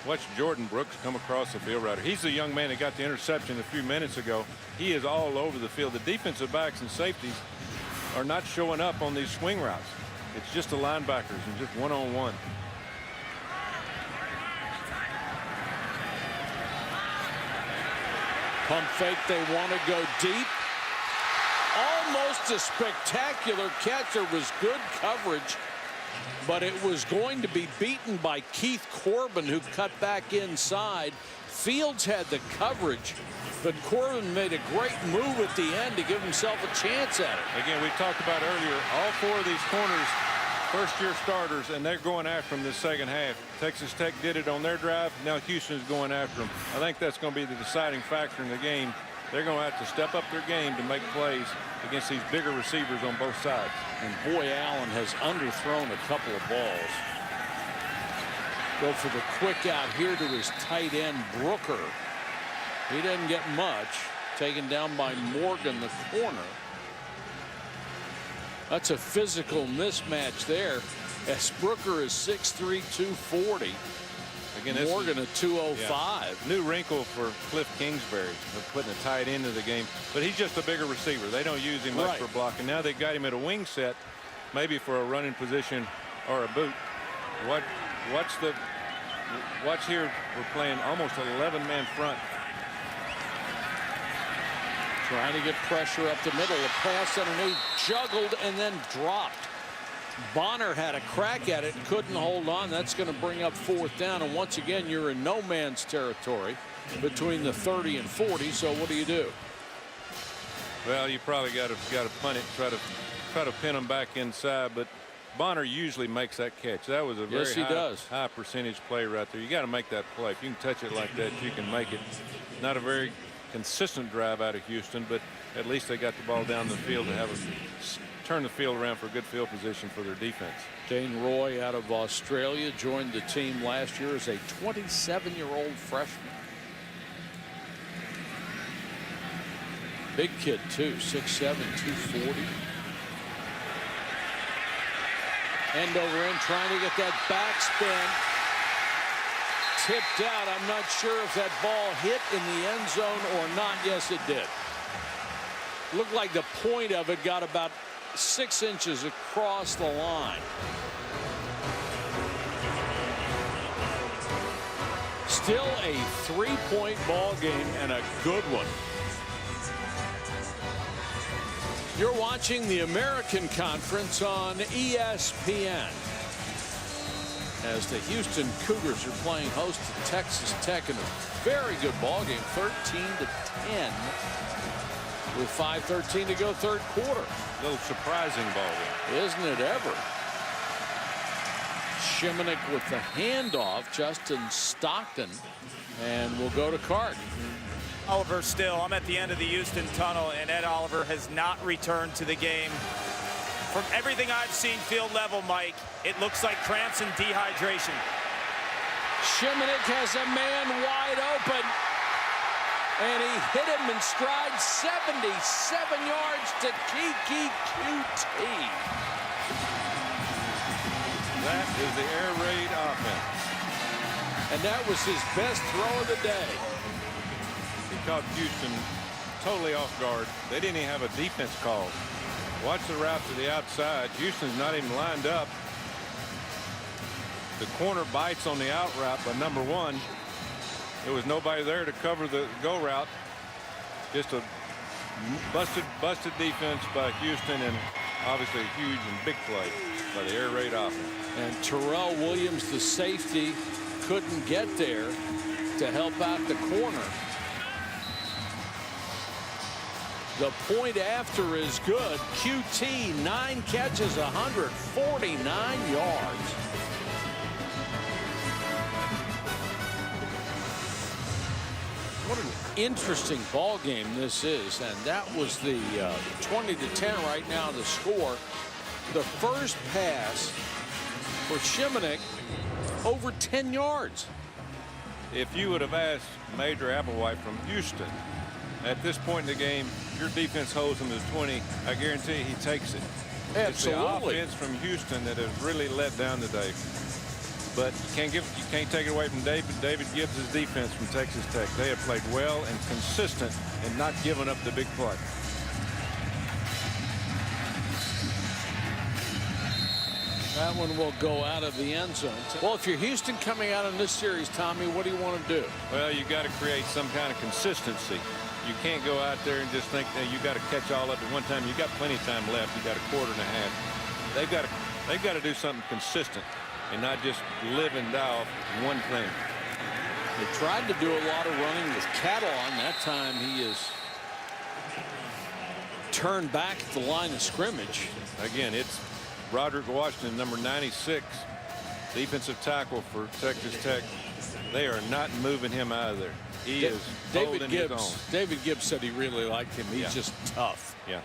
Watch Jordan Brooks come across the field right here. He's the young man that got the interception a few minutes ago. He is all over the field. The defensive backs and safeties are not showing up on these swing routes. It's just the linebackers and just one-on-one. Pump fake, they want to go deep. Almost a spectacular catch. There was good coverage, but it was going to be beaten by Keith Corbin, who cut back inside. Fields had the coverage, but Corbin made a great move at the end to give himself a chance at it. Again, we talked about earlier, all four of these corners, first-year starters, and they're going after them this second half. Texas Tech did it on their drive. Now Houston's going after them. I think that's going to be the deciding factor in the game. They're going to have to step up their game to make plays against these bigger receivers on both sides. And boy, Allen has underthrown a couple of balls. Go for the quick out here to his tight end, Brooker. He doesn't get much. Taken down by Morgan, the corner. That's a physical mismatch there, as Brooker is 6'3", 240. Again, this Morgan is a 205. new wrinkle for Kliff Kingsbury of putting a tight end into the game, but he's just a bigger receiver. They don't use him much for blocking. Now they got him at a wing set, maybe for a running position or a boot. Watch here. We're playing almost an 11-man front. Trying to get pressure up the middle. A pass underneath, juggled and then dropped. Bonner had a crack at it, couldn't hold on. That's going to bring up 4th down, and once again you're in no man's territory between the 30 and 40. So what do? Well, you probably got to punt it, try to pin them back inside, but Bonner usually makes that catch. That was a very high percentage play right there. You got to make that play. If you can touch it like that, you can make it. Not a very consistent drive out of Houston, but at least they got the ball down the field to have turn the field around for a good field position for their defense. Dane Roy out of Australia joined the team last year as a 27-year-old freshman. Big kid too, 6'7", 240. End over end, trying to get that backspin. Tipped out. I'm not sure if that ball hit in the end zone or not. Yes, it did. Looked like the point of it got about 6 inches across the line. Still a 3-point ball game and a good one. You're watching the American Conference on ESPN as the Houston Cougars are playing host to Texas Tech in a very good ball game, 13-10, with 5:13 to go, third quarter. A little surprising ball game, isn't it ever? Shimonek with the handoff, Justin Stockton, and we'll go to Cart. Oliver still. I'm at the end of the Houston tunnel, and Ed Oliver has not returned to the game. From everything I've seen field level, Mike, it looks like cramps and dehydration. Shimonek has a man wide open, and he hit him in stride, 77 yards to Kiki QT. That is the air raid offense. And that was his best throw of the day. He caught Houston totally off guard. They didn't even have a defense call. Watch the route to the outside. Houston's not even lined up. The corner bites on the out route by number 1. There was nobody there to cover the go route. Just a busted defense by Houston, and obviously a huge and big play by the air raid offense. And Terrell Williams, the safety, couldn't get there to help out the corner. The point after is good. QT, 9 catches, 149 yards. What an interesting ball game this is, and that was the 20-10 right now the score. The first pass for Shimonek over 10 yards. If you would have asked Major Applewhite from Houston at this point in the game, your defense holds him to 20, I guarantee he takes it. Absolutely. It's the offense from Houston that has really let down today. But you can't take it away from David Gibbs' defense from Texas Tech. They have played well and consistent and not given up the big play. That one will go out of the end zone. Well, if you're Houston coming out in this series, Tommy, what do you want to do? Well, you got to create some kind of consistency. You can't go out there and just think that you got to catch all up at one time. You got plenty of time left. You got a quarter and a half. They've got to do something consistent and not just live and die off one thing. They tried to do a lot of running with Catalon. That time he is turned back at the line of scrimmage. Again, it's Roderick Washington, number 96, defensive tackle for Texas Tech. They are not moving him out of there. He is holding his own. David Gibbs said he really liked him. He's just tough. Yeah.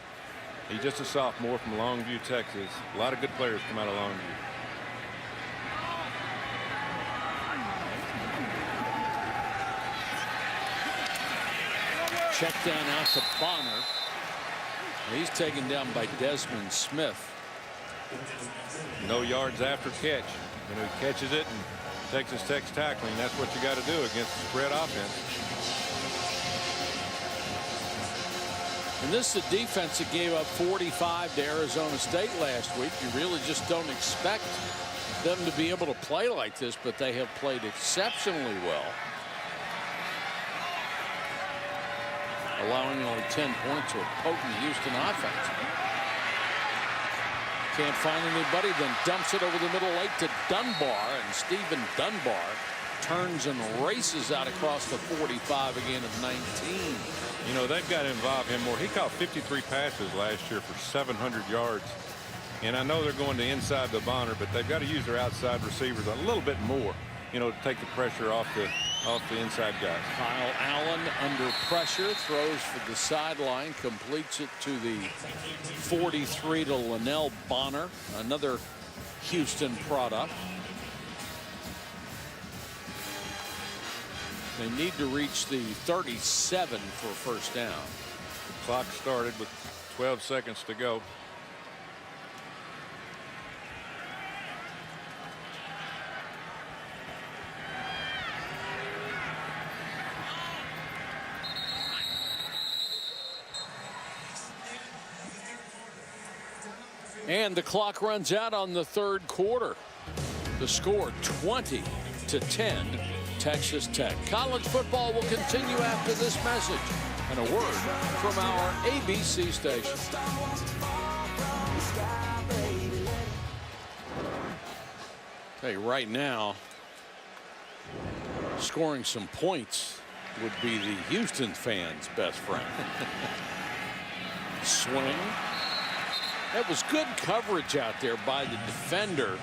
He's just a sophomore from Longview, Texas. A lot of good players come out of Longview. Check down out to Bonner. He's taken down by Desmond Smith. No yards after catch. He catches it and Texas Tech's tackling. That's what you got to do against the spread offense. And this is a defense that gave up 45 to Arizona State last week. You really just don't expect them to be able to play like this, but they have played exceptionally well, allowing only 10 points to a potent Houston offense. Can't find anybody, then dumps it over the middle late to Dunbar, and Stephen Dunbar turns and races out across the 45 again of 19. You know, they've got to involve him more. He caught 53 passes last year for 700 yards. And I know they're going to inside the Bonner, but they've got to use their outside receivers a little bit more, you know, to take the pressure off the inside guys. Kyle Allen under pressure, throws for the sideline, completes it to the 43 to Linnell Bonner, another Houston product. They need to reach the 37 for a first down. The clock started with 12 seconds to go. And the clock runs out on the third quarter. The score 20-10. Texas Tech. College football will continue after this message and a word from our ABC station. Tell you right now, scoring some points would be the Houston fans' best friend. Swing. That was good coverage out there by the defender,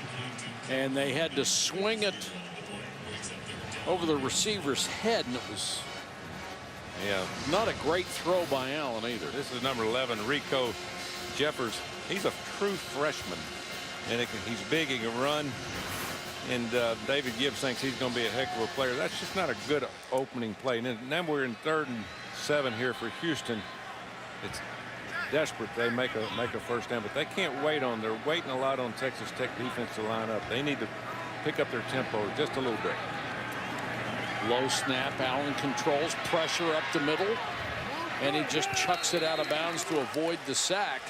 and they had to swing it over the receiver's head, and it was not a great throw by Allen either. This is number 11, Rico Jeffers. He's a true freshman, and he's big, he can run, and David Gibbs thinks he's going to be a heck of a player. That's just not a good opening play. And then we're in 3rd and 7 here for Houston. It's desperate they make a first down, but they can't wait on. They're waiting a lot on Texas Tech defense to line up. They need to pick up their tempo just a little bit. Low snap. Allen controls pressure up the middle, and he just chucks it out of bounds to avoid the sack.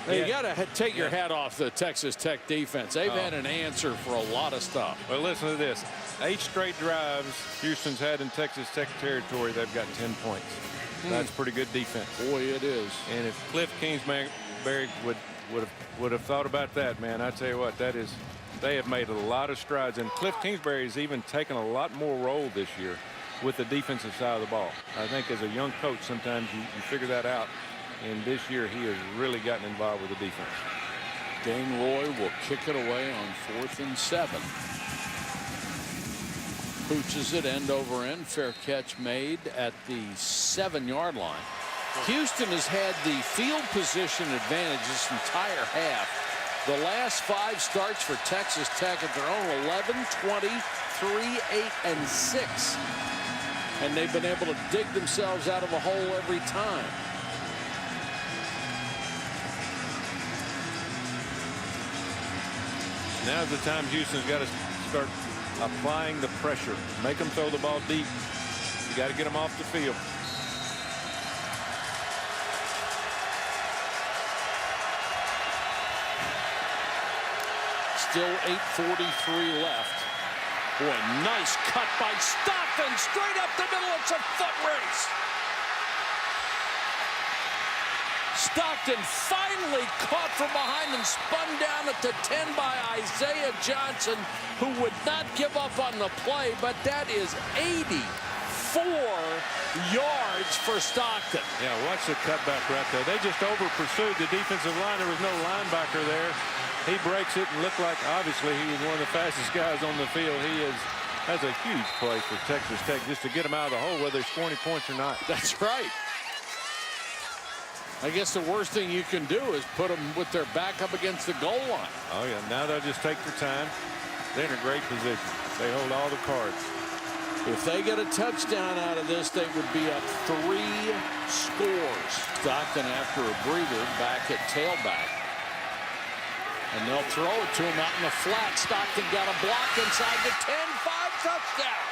You got to take your hat off the Texas Tech defense. They've had an answer for a lot of stuff. Well, listen to this. 8 straight drives Houston's had in Texas Tech territory. They've got 10 points. That's pretty good defense. Boy, it is. And if Kliff Kingsbury would have thought about that, man, I tell you what, that is, they have made a lot of strides. And Kliff Kingsbury has even taken a lot more role this year with the defensive side of the ball. I think as a young coach, sometimes you figure that out. And this year, he has really gotten involved with the defense. Dane Roy will kick it away on 4th and 7. Pooches it end over end. Fair catch made at the 7-yard line. Houston has had the field position advantage this entire half. The last 5 starts for Texas Tech at their own 11, 20, 3, 8, and 6. And they've been able to dig themselves out of a hole every time. Now's the time Houston's got to start applying the pressure. Make them throw the ball deep. You got to get them off the field. Still 8:43 left. Boy, nice cut by Stockton. Straight up the middle. It's a foot race. Stockton finally caught from behind and spun down at the 10 by Isaiah Johnson, who would not give up on the play, but that is 84 yards for Stockton. Yeah, watch the cutback right there. They just over-pursued the defensive line. There was no linebacker there. He breaks it and looked like, obviously, he was one of the fastest guys on the field. That's a huge play for Texas Tech just to get them out of the hole, whether they score any points or not. That's right. I guess the worst thing you can do is put them with their back up against the goal line. Oh, yeah. Now they'll just take their time. They're in a great position. They hold all the cards. If they get a touchdown out of this, they would be up 3 scores. Stockton, after a breather, back at tailback. And they'll throw it to him out in the flat. Stockton got a block inside the 10-5 touchdown.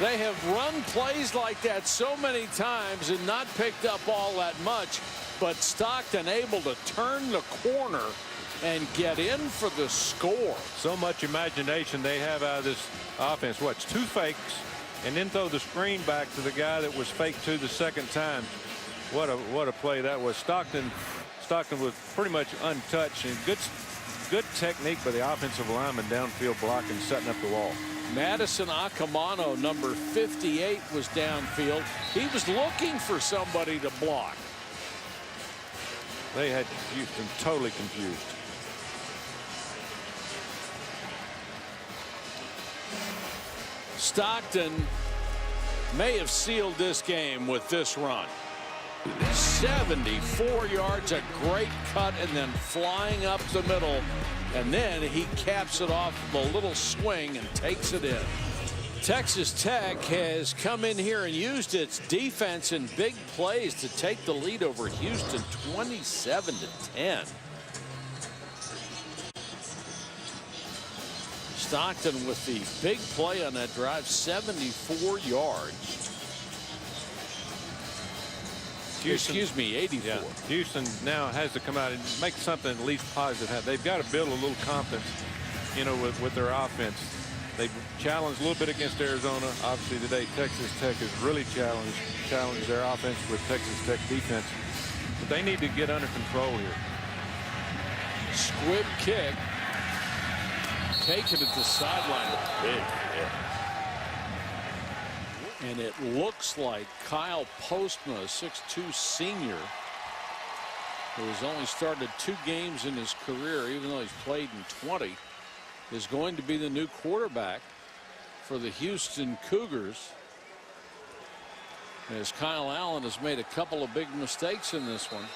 They have run plays like that so many times and not picked up all that much, but Stockton able to turn the corner and get in for the score. So much imagination they have out of this offense. What's 2 fakes and then throw the screen back to the guy that was faked to the second time. What a play that was. Stockton was pretty much untouched, and good technique by the offensive lineman downfield blocking, setting up the wall. Madison Akamano, number 58, was downfield. He was looking for somebody to block. They had Houston totally confused. Stockton may have sealed this game with this run. 74 yards, a great cut, and then flying up the middle. And then he caps it off with a little swing and takes it in. Texas Tech has come in here and used its defense in big plays to take the lead over Houston, 27-10. Stockton with the big play on that drive, 74 yards. Houston, excuse me, 84. Yeah. Houston now has to come out and make something at least positive. They've got to build a little confidence, you know, with their offense. They've challenged a little bit against Arizona. Obviously today Texas Tech has really challenged their offense with Texas Tech defense. But they need to get under control here. Squib kick. Taken at the sideline. Big hit. And it looks like Kyle Postma, a 6'2" senior, who has only started 2 games in his career, even though he's played in 20, is going to be the new quarterback for the Houston Cougars. As Kyle Allen has made a couple of big mistakes in this one.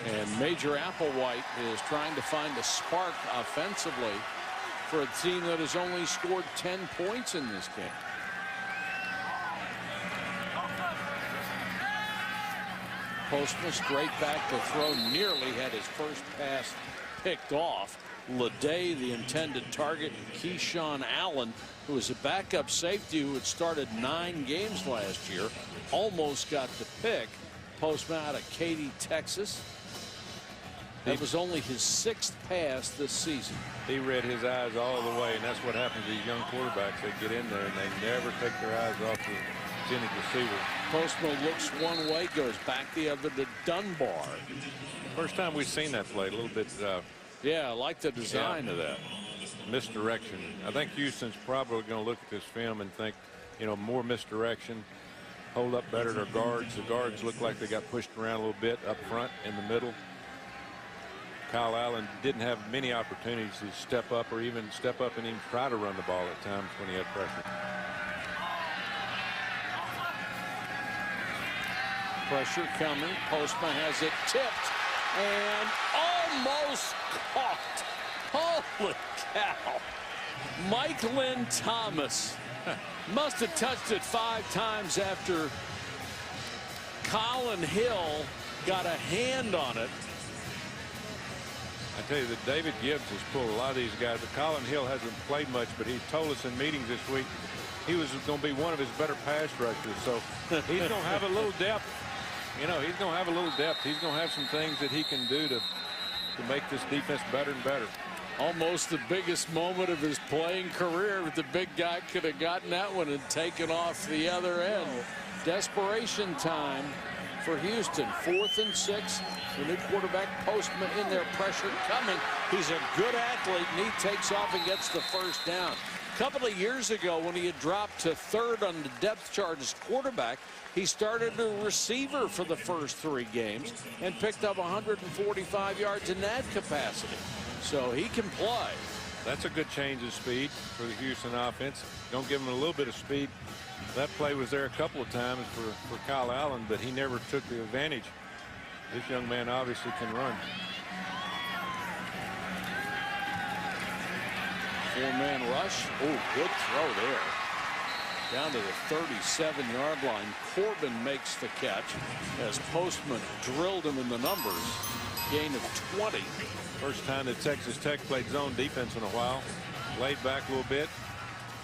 And Major Applewhite is trying to find a spark offensively for a team that has only scored 10 points in this game. Postma straight back to throw, nearly had his first pass picked off. Leday, the intended target, and Keyshawn Allen, who was a backup safety who had started 9 games last year, almost got the pick. Postma out of Katy, Texas. That was only his 6th pass this season. He read his eyes all the way, and that's what happens to these young quarterbacks. They get in there and they never take their eyes off the intended receiver. Postma looks one way, goes back the other to Dunbar. First time we've seen that play. A little bit. Yeah, I like the design of that. Misdirection. I think Houston's probably going to look at this film and think, you know, more misdirection. Hold up better their guards. The guards look like they got pushed around a little bit up front in the middle. Kyle Allen didn't have many opportunities to step up or even step up and even try to run the ball at times when he had pressure. Pressure coming. Postma has it tipped and almost caught. Holy cow. Mike Lynn Thomas must have touched it 5 times after Colin Hill got a hand on it. I tell you that David Gibbs has pulled a lot of these guys. Colin Hill hasn't played much, but he told us in meetings this week he was going to be one of his better pass rushers. So he's going to have a little depth. You know, he's going to have a little depth. He's going to have some things that he can do to make this defense better and better. Almost the biggest moment of his playing career. The big guy could have gotten that one and taken off the other end. Desperation time for Houston. 4th and 6. The new quarterback Postma in there, pressure coming. He's a good athlete, and he takes off and gets the first down. A couple of years ago, when he had dropped to 3rd on the depth chart as quarterback, he started a receiver for the first 3 games and picked up 145 yards in that capacity. So he can play. That's a good change of speed for the Houston offense. Don't give him a little bit of speed. That play was there a couple of times for Kyle Allen, but he never took the advantage. This young man obviously can run. Four-man rush. Oh, good throw there. Down to the 37-yard line. Corbin makes the catch as Postma drilled him in the numbers. Gain of 20. First time that Texas Tech played zone defense in a while. Laid back a little bit.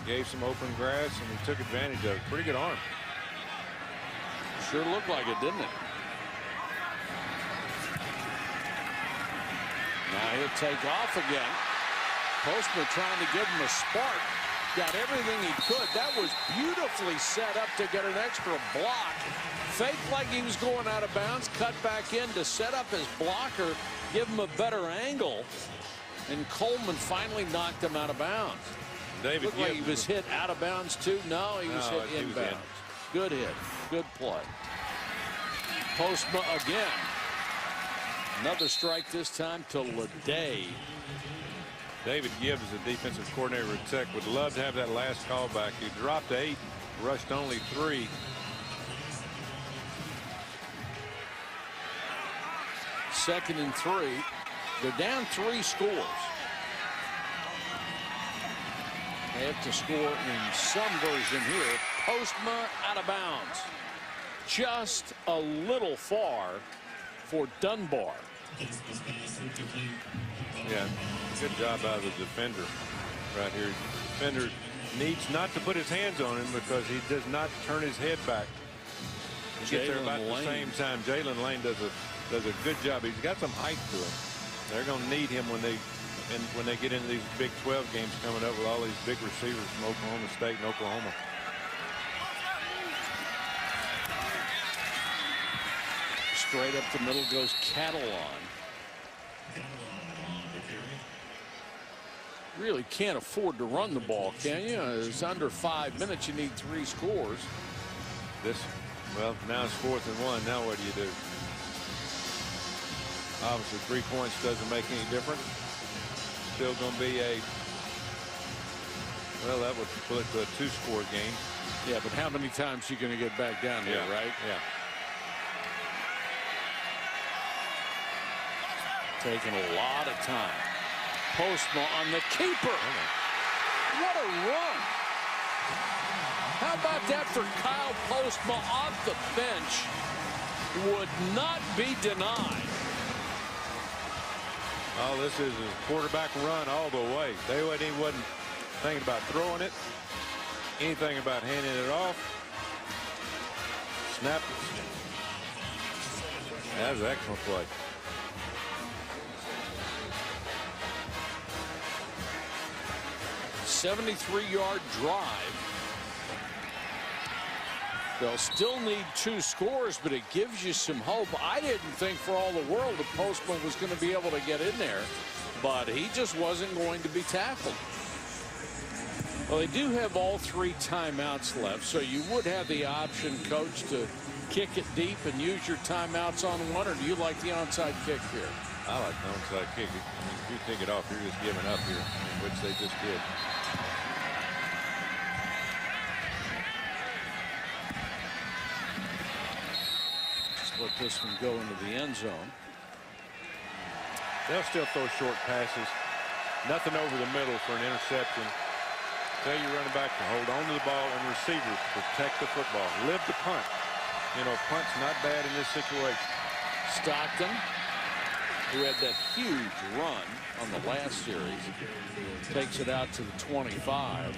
Gave some open grass, and he took advantage of it. Pretty good arm. Sure looked like it, didn't it? Now he'll take off again. Postma trying to give him a spark. Got everything he could. That was beautifully set up to get an extra block. Faked like he was going out of bounds. Cut back in to set up his blocker. Give him a better angle. And Coleman finally knocked him out of bounds. David looked like he was hit out of bounds too. No, he was hit inbounds. Good hit. Good play. Postma again. Another strike this time to Leday. David Gibbs, the defensive coordinator at Tech, would love to have that last call back. He dropped 8, rushed only 3. Second and 3. They're down 3 scores. They have to score in some version here. Postma out of bounds. Just a little far for Dunbar. Yeah, good job out of the defender right here. The defender needs not to put his hands on him because he does not turn his head back. He gets there about the same time. Jalen Lane does a good job. He's got some height to him. They're going to need him when they get into these Big 12 games coming up with all these big receivers from Oklahoma State and Oklahoma. Straight up the middle goes Catalan. Really can't afford to run the ball, can you? It's under 5 minutes. You need 3 scores. Well, now it's 4th and 1. Now what do you do? Obviously 3 points doesn't make any difference. Still going to be well, that would put it to a 2-score game. Yeah, but how many times are you going to get back down here, right? Yeah. Taking a lot of time. Postma on the keeper. What a run. How about that for Kyle Postma off the bench? Would not be denied. All this is a quarterback run all the way. He wasn't thinking about throwing it, anything about handing it off. Snap it. That was an excellent play. '73-yard drive. They'll still need 2 scores, but it gives you some hope. I didn't think for all the world that Postma was going to be able to get in there, but he just wasn't going to be tackled. Well, they do have all 3 timeouts left, so you would have the option, Coach, to kick it deep and use your timeouts on one, or do you like the onside kick here? I like the onside kick. I mean, if you kick it off, you're just giving up here, which they just did. Let this one go into the end zone. They'll still throw short passes. Nothing over the middle for an interception. Tell your running back to hold on to the ball, and receivers protect the football. Live the punt. You know, punt's not bad in this situation. Stockton, who had that huge run on the last series, takes it out to the 25.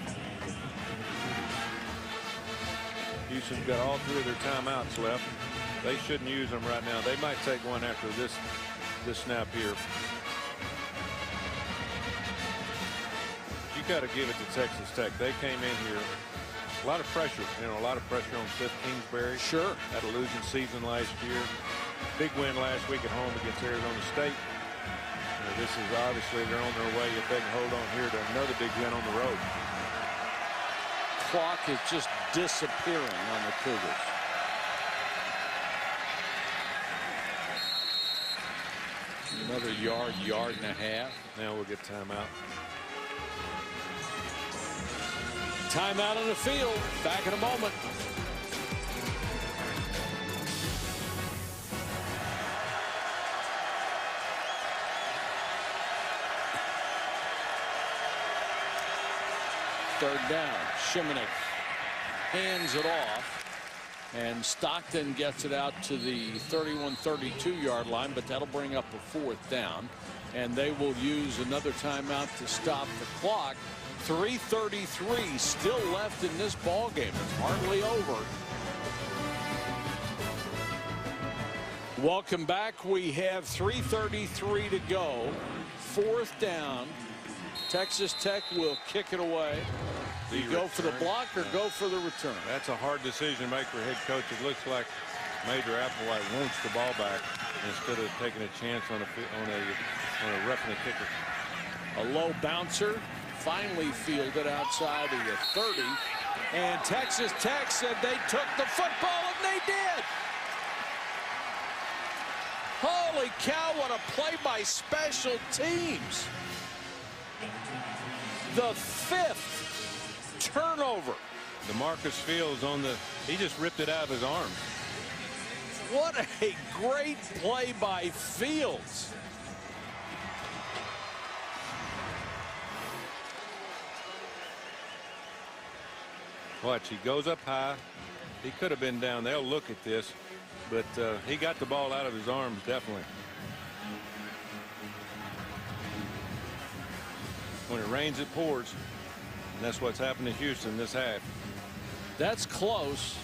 Houston's got all 3 of their timeouts left. They shouldn't use them right now. They might take one after this snap here. You got to give it to Texas Tech. They came in here. A lot of pressure. You know, a lot of pressure on Kliff Kingsbury. Sure. Had a losing season last year. Big win last week at home against Arizona State. You know, this is obviously they're on their way if they can hold on here to another big win on the road. Clock is just disappearing on the Cougars. Another yard and a half. Now we'll get timeout. Timeout on the field. Back in a moment. third down. Shimonek hands it off. And Stockton gets it out to the 31-32 yard line, but that'll bring up a fourth down. And they will use another timeout to stop the clock. 3:33 still left in this ball game. It's hardly over. Welcome back. We have 3:33 to go. Fourth down. Texas Tech will kick it away. Do you go for the block or go for the return? That's a hard decision to make for head coach. It looks like Major Applewhite wants the ball back instead of taking a chance on a roughing the kicker. A low bouncer finally fielded outside of the 30. And Texas Tech said they took the football, and they did. Holy cow, what a play by special teams. The 5th turnover. DeMarcus Fields he just ripped it out of his arm. What a great play by Fields. Watch, he goes up high. He could have been down. They'll look at this, but he got the ball out of his arms, definitely. When it rains, it pours. And that's what's happened to Houston this half. That's close.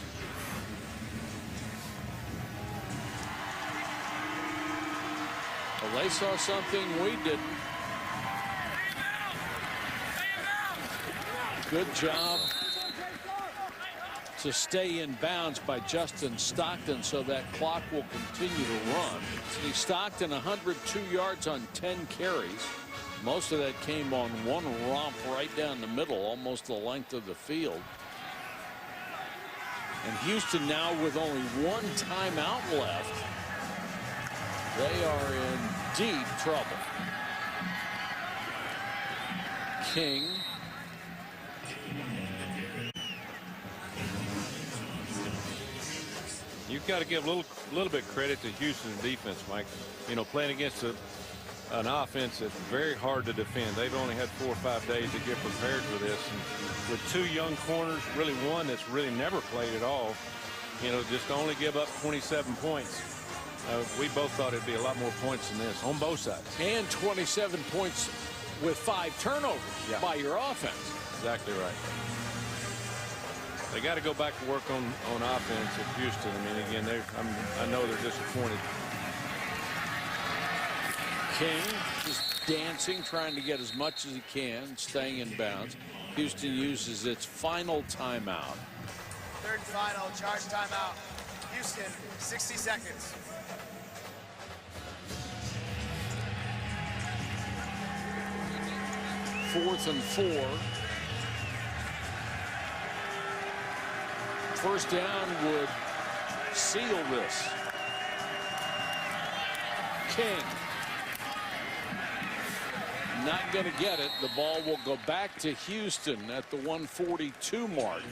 Well, they saw something we didn't. Good job to stay in bounds by Justin Stockton, so that clock will continue to run. See, Stockton 102 yards on 10 carries. Most of that came on one romp right down the middle, almost the length of the field. And Houston now with only one timeout left. They are in deep trouble. King. You've got to give a little bit credit to Houston's defense, Mike. You know, playing against an offense that's very hard to defend. They've only had 4 or 5 days to get prepared for this. And with 2 young corners, really one that's really never played at all, you know, just to only give up 27 points. We both thought it'd be a lot more points than this on both sides. And 27 points with 5 turnovers by your offense. Exactly right. They got to go back to work on offense at Houston. I mean, again, I know they're disappointed. King just dancing, trying to get as much as he can, staying in bounds. Houston uses its final timeout. Third and final, charge timeout. Houston, 60 seconds. Fourth and 4. First down would seal this. King. Not going to get it. The ball will go back to Houston at the 142 mark.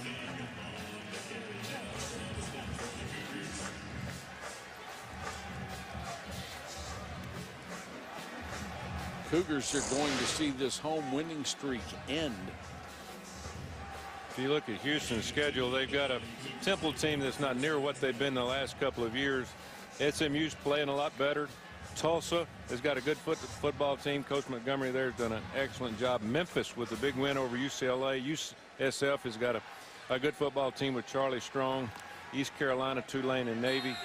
Cougars are going to see this home winning streak end. If you look at Houston's schedule, they've got a Temple team that's not near what they've been the last couple of years. SMU's playing a lot better. Tulsa has got a good football team. Coach Montgomery there has done an excellent job. Memphis with a big win over UCLA. USF has got a good football team with Charlie Strong. East Carolina, Tulane, and Navy.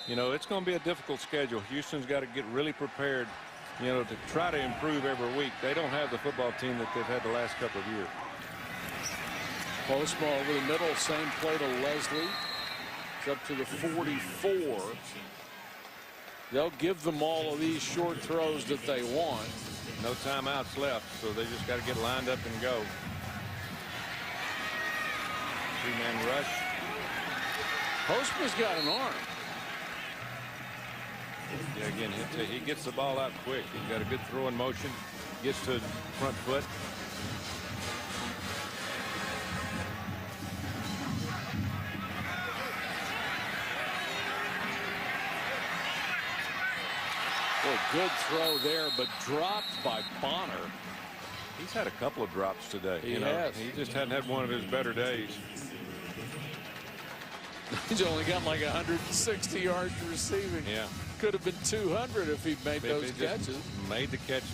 You know, it's going to be a difficult schedule. Houston's got to get really prepared, you know, to try to improve every week. They don't have the football team that they've had the last couple of years. Postma over the middle, same play to Leslie. It's up to the 44. They'll give them all of these short throws that they want. No timeouts left, so they just got to get lined up and go. 3-man rush. Postma's got an arm. Yeah, again, he gets the ball out quick. He's got a good throwing motion. Gets to his front foot. Well, good throw there, but dropped by Bonner. He's had a couple of drops today. He has. He just hadn't had one of his better days. He's only got like 160 yards receiving. Yeah. Could have been 200 if he'd made those catches. Made the catches.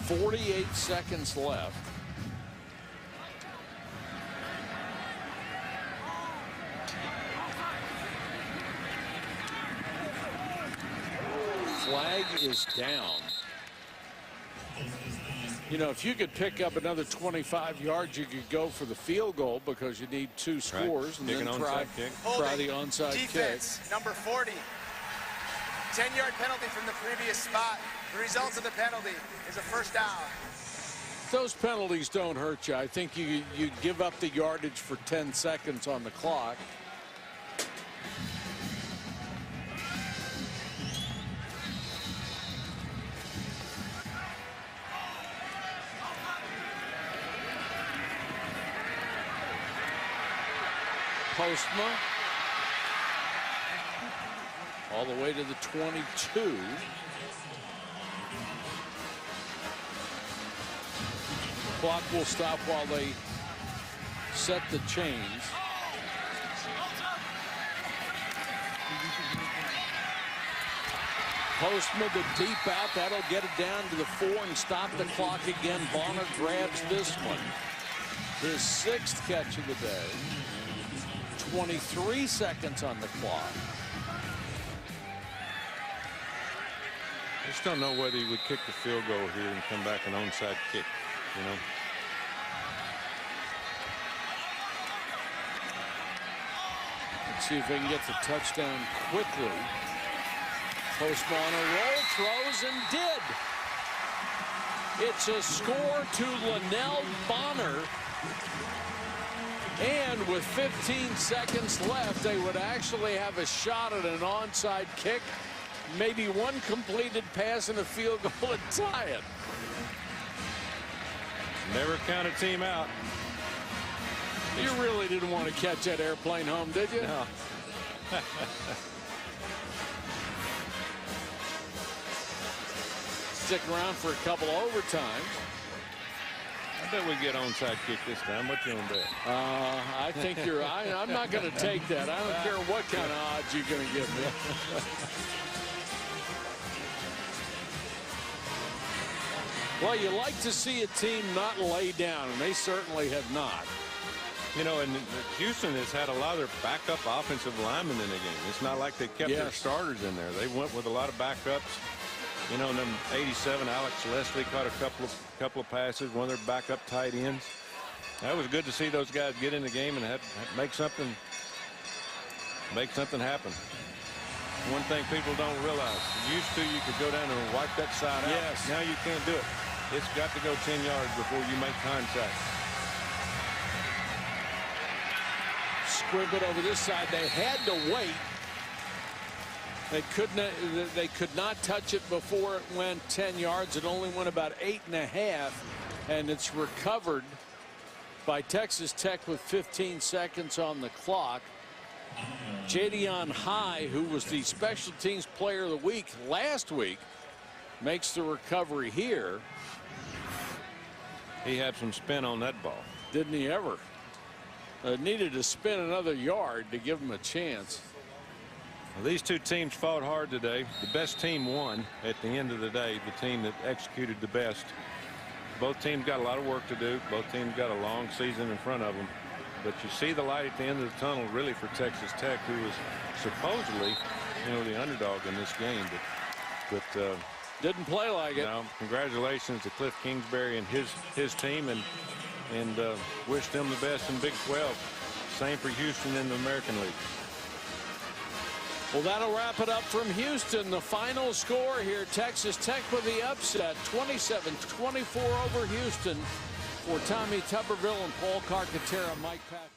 48 seconds left. Flag is down. You know, if you could pick up another 25 yards, you could go for the field goal because you need 2 scores, and then try the onside defense, kick. Number 40. 10-yard penalty from the previous spot. The result of the penalty is a first down. Those penalties don't hurt you. I think you give up the yardage for 10 seconds on the clock. Postma all the way to the 22. Clock will stop while they set the chains. Postma the deep out. That'll get it down to the 4 and stop the clock again. Bonner grabs this one. His 6th catch of the day. 23 seconds on the clock. I just don't know whether he would kick the field goal here and come back an onside kick, you know. Let's see if they can get the touchdown quickly. Postma on a roll, throws and did. It's a score to Linnell Bonner. And with 15 seconds left, they would actually have a shot at an onside kick. Maybe one completed pass and a field goal and tie it. Never count a team out. You really didn't want to catch that airplane home, did you? No. Stick around for a couple overtimes. I bet we get onside kick this time. What you gonna bet? I think you're. I'm not going to take that. I don't care what kind of odds you're going to give me. Well, you like to see a team not lay down, and they certainly have not. You know, and Houston has had a lot of their backup offensive linemen in the game. It's not like they kept their starters in there. They went with a lot of backups. You know, them 87, Alex Leslie caught a couple of passes, one of their backup tight ends. That was good to see those guys get in the game and make something happen. One thing people don't realize, used to you could go down there and wipe that side out. Yes. Now you can't do it. It's got to go 10 yards before you make contact. Squib it over this side. They had to wait. They could not touch it before it went 10 yards. It only went about 8.5, and it's recovered by Texas Tech with 15 seconds on the clock. Jadion High, who was the special teams player of the week last week, makes the recovery here. He had some spin on that ball. Didn't he ever? Needed to spin another yard to give him a chance. Well, these two teams fought hard today. The best team won at the end of the day, the team that executed the best. Both teams got a lot of work to do. Both teams got a long season in front of them. But you see the light at the end of the tunnel really for Texas Tech, who was supposedly, you know, the underdog in this game. But didn't play like it. No, congratulations to Kliff Kingsbury and his team, and wish them the best in Big 12. Same for Houston in the American League. Well, that'll wrap it up from Houston. The final score here, Texas Tech with the upset, 27-24 over Houston. For Tommy Tuberville and Paul Carcaterra, Mike Patrick.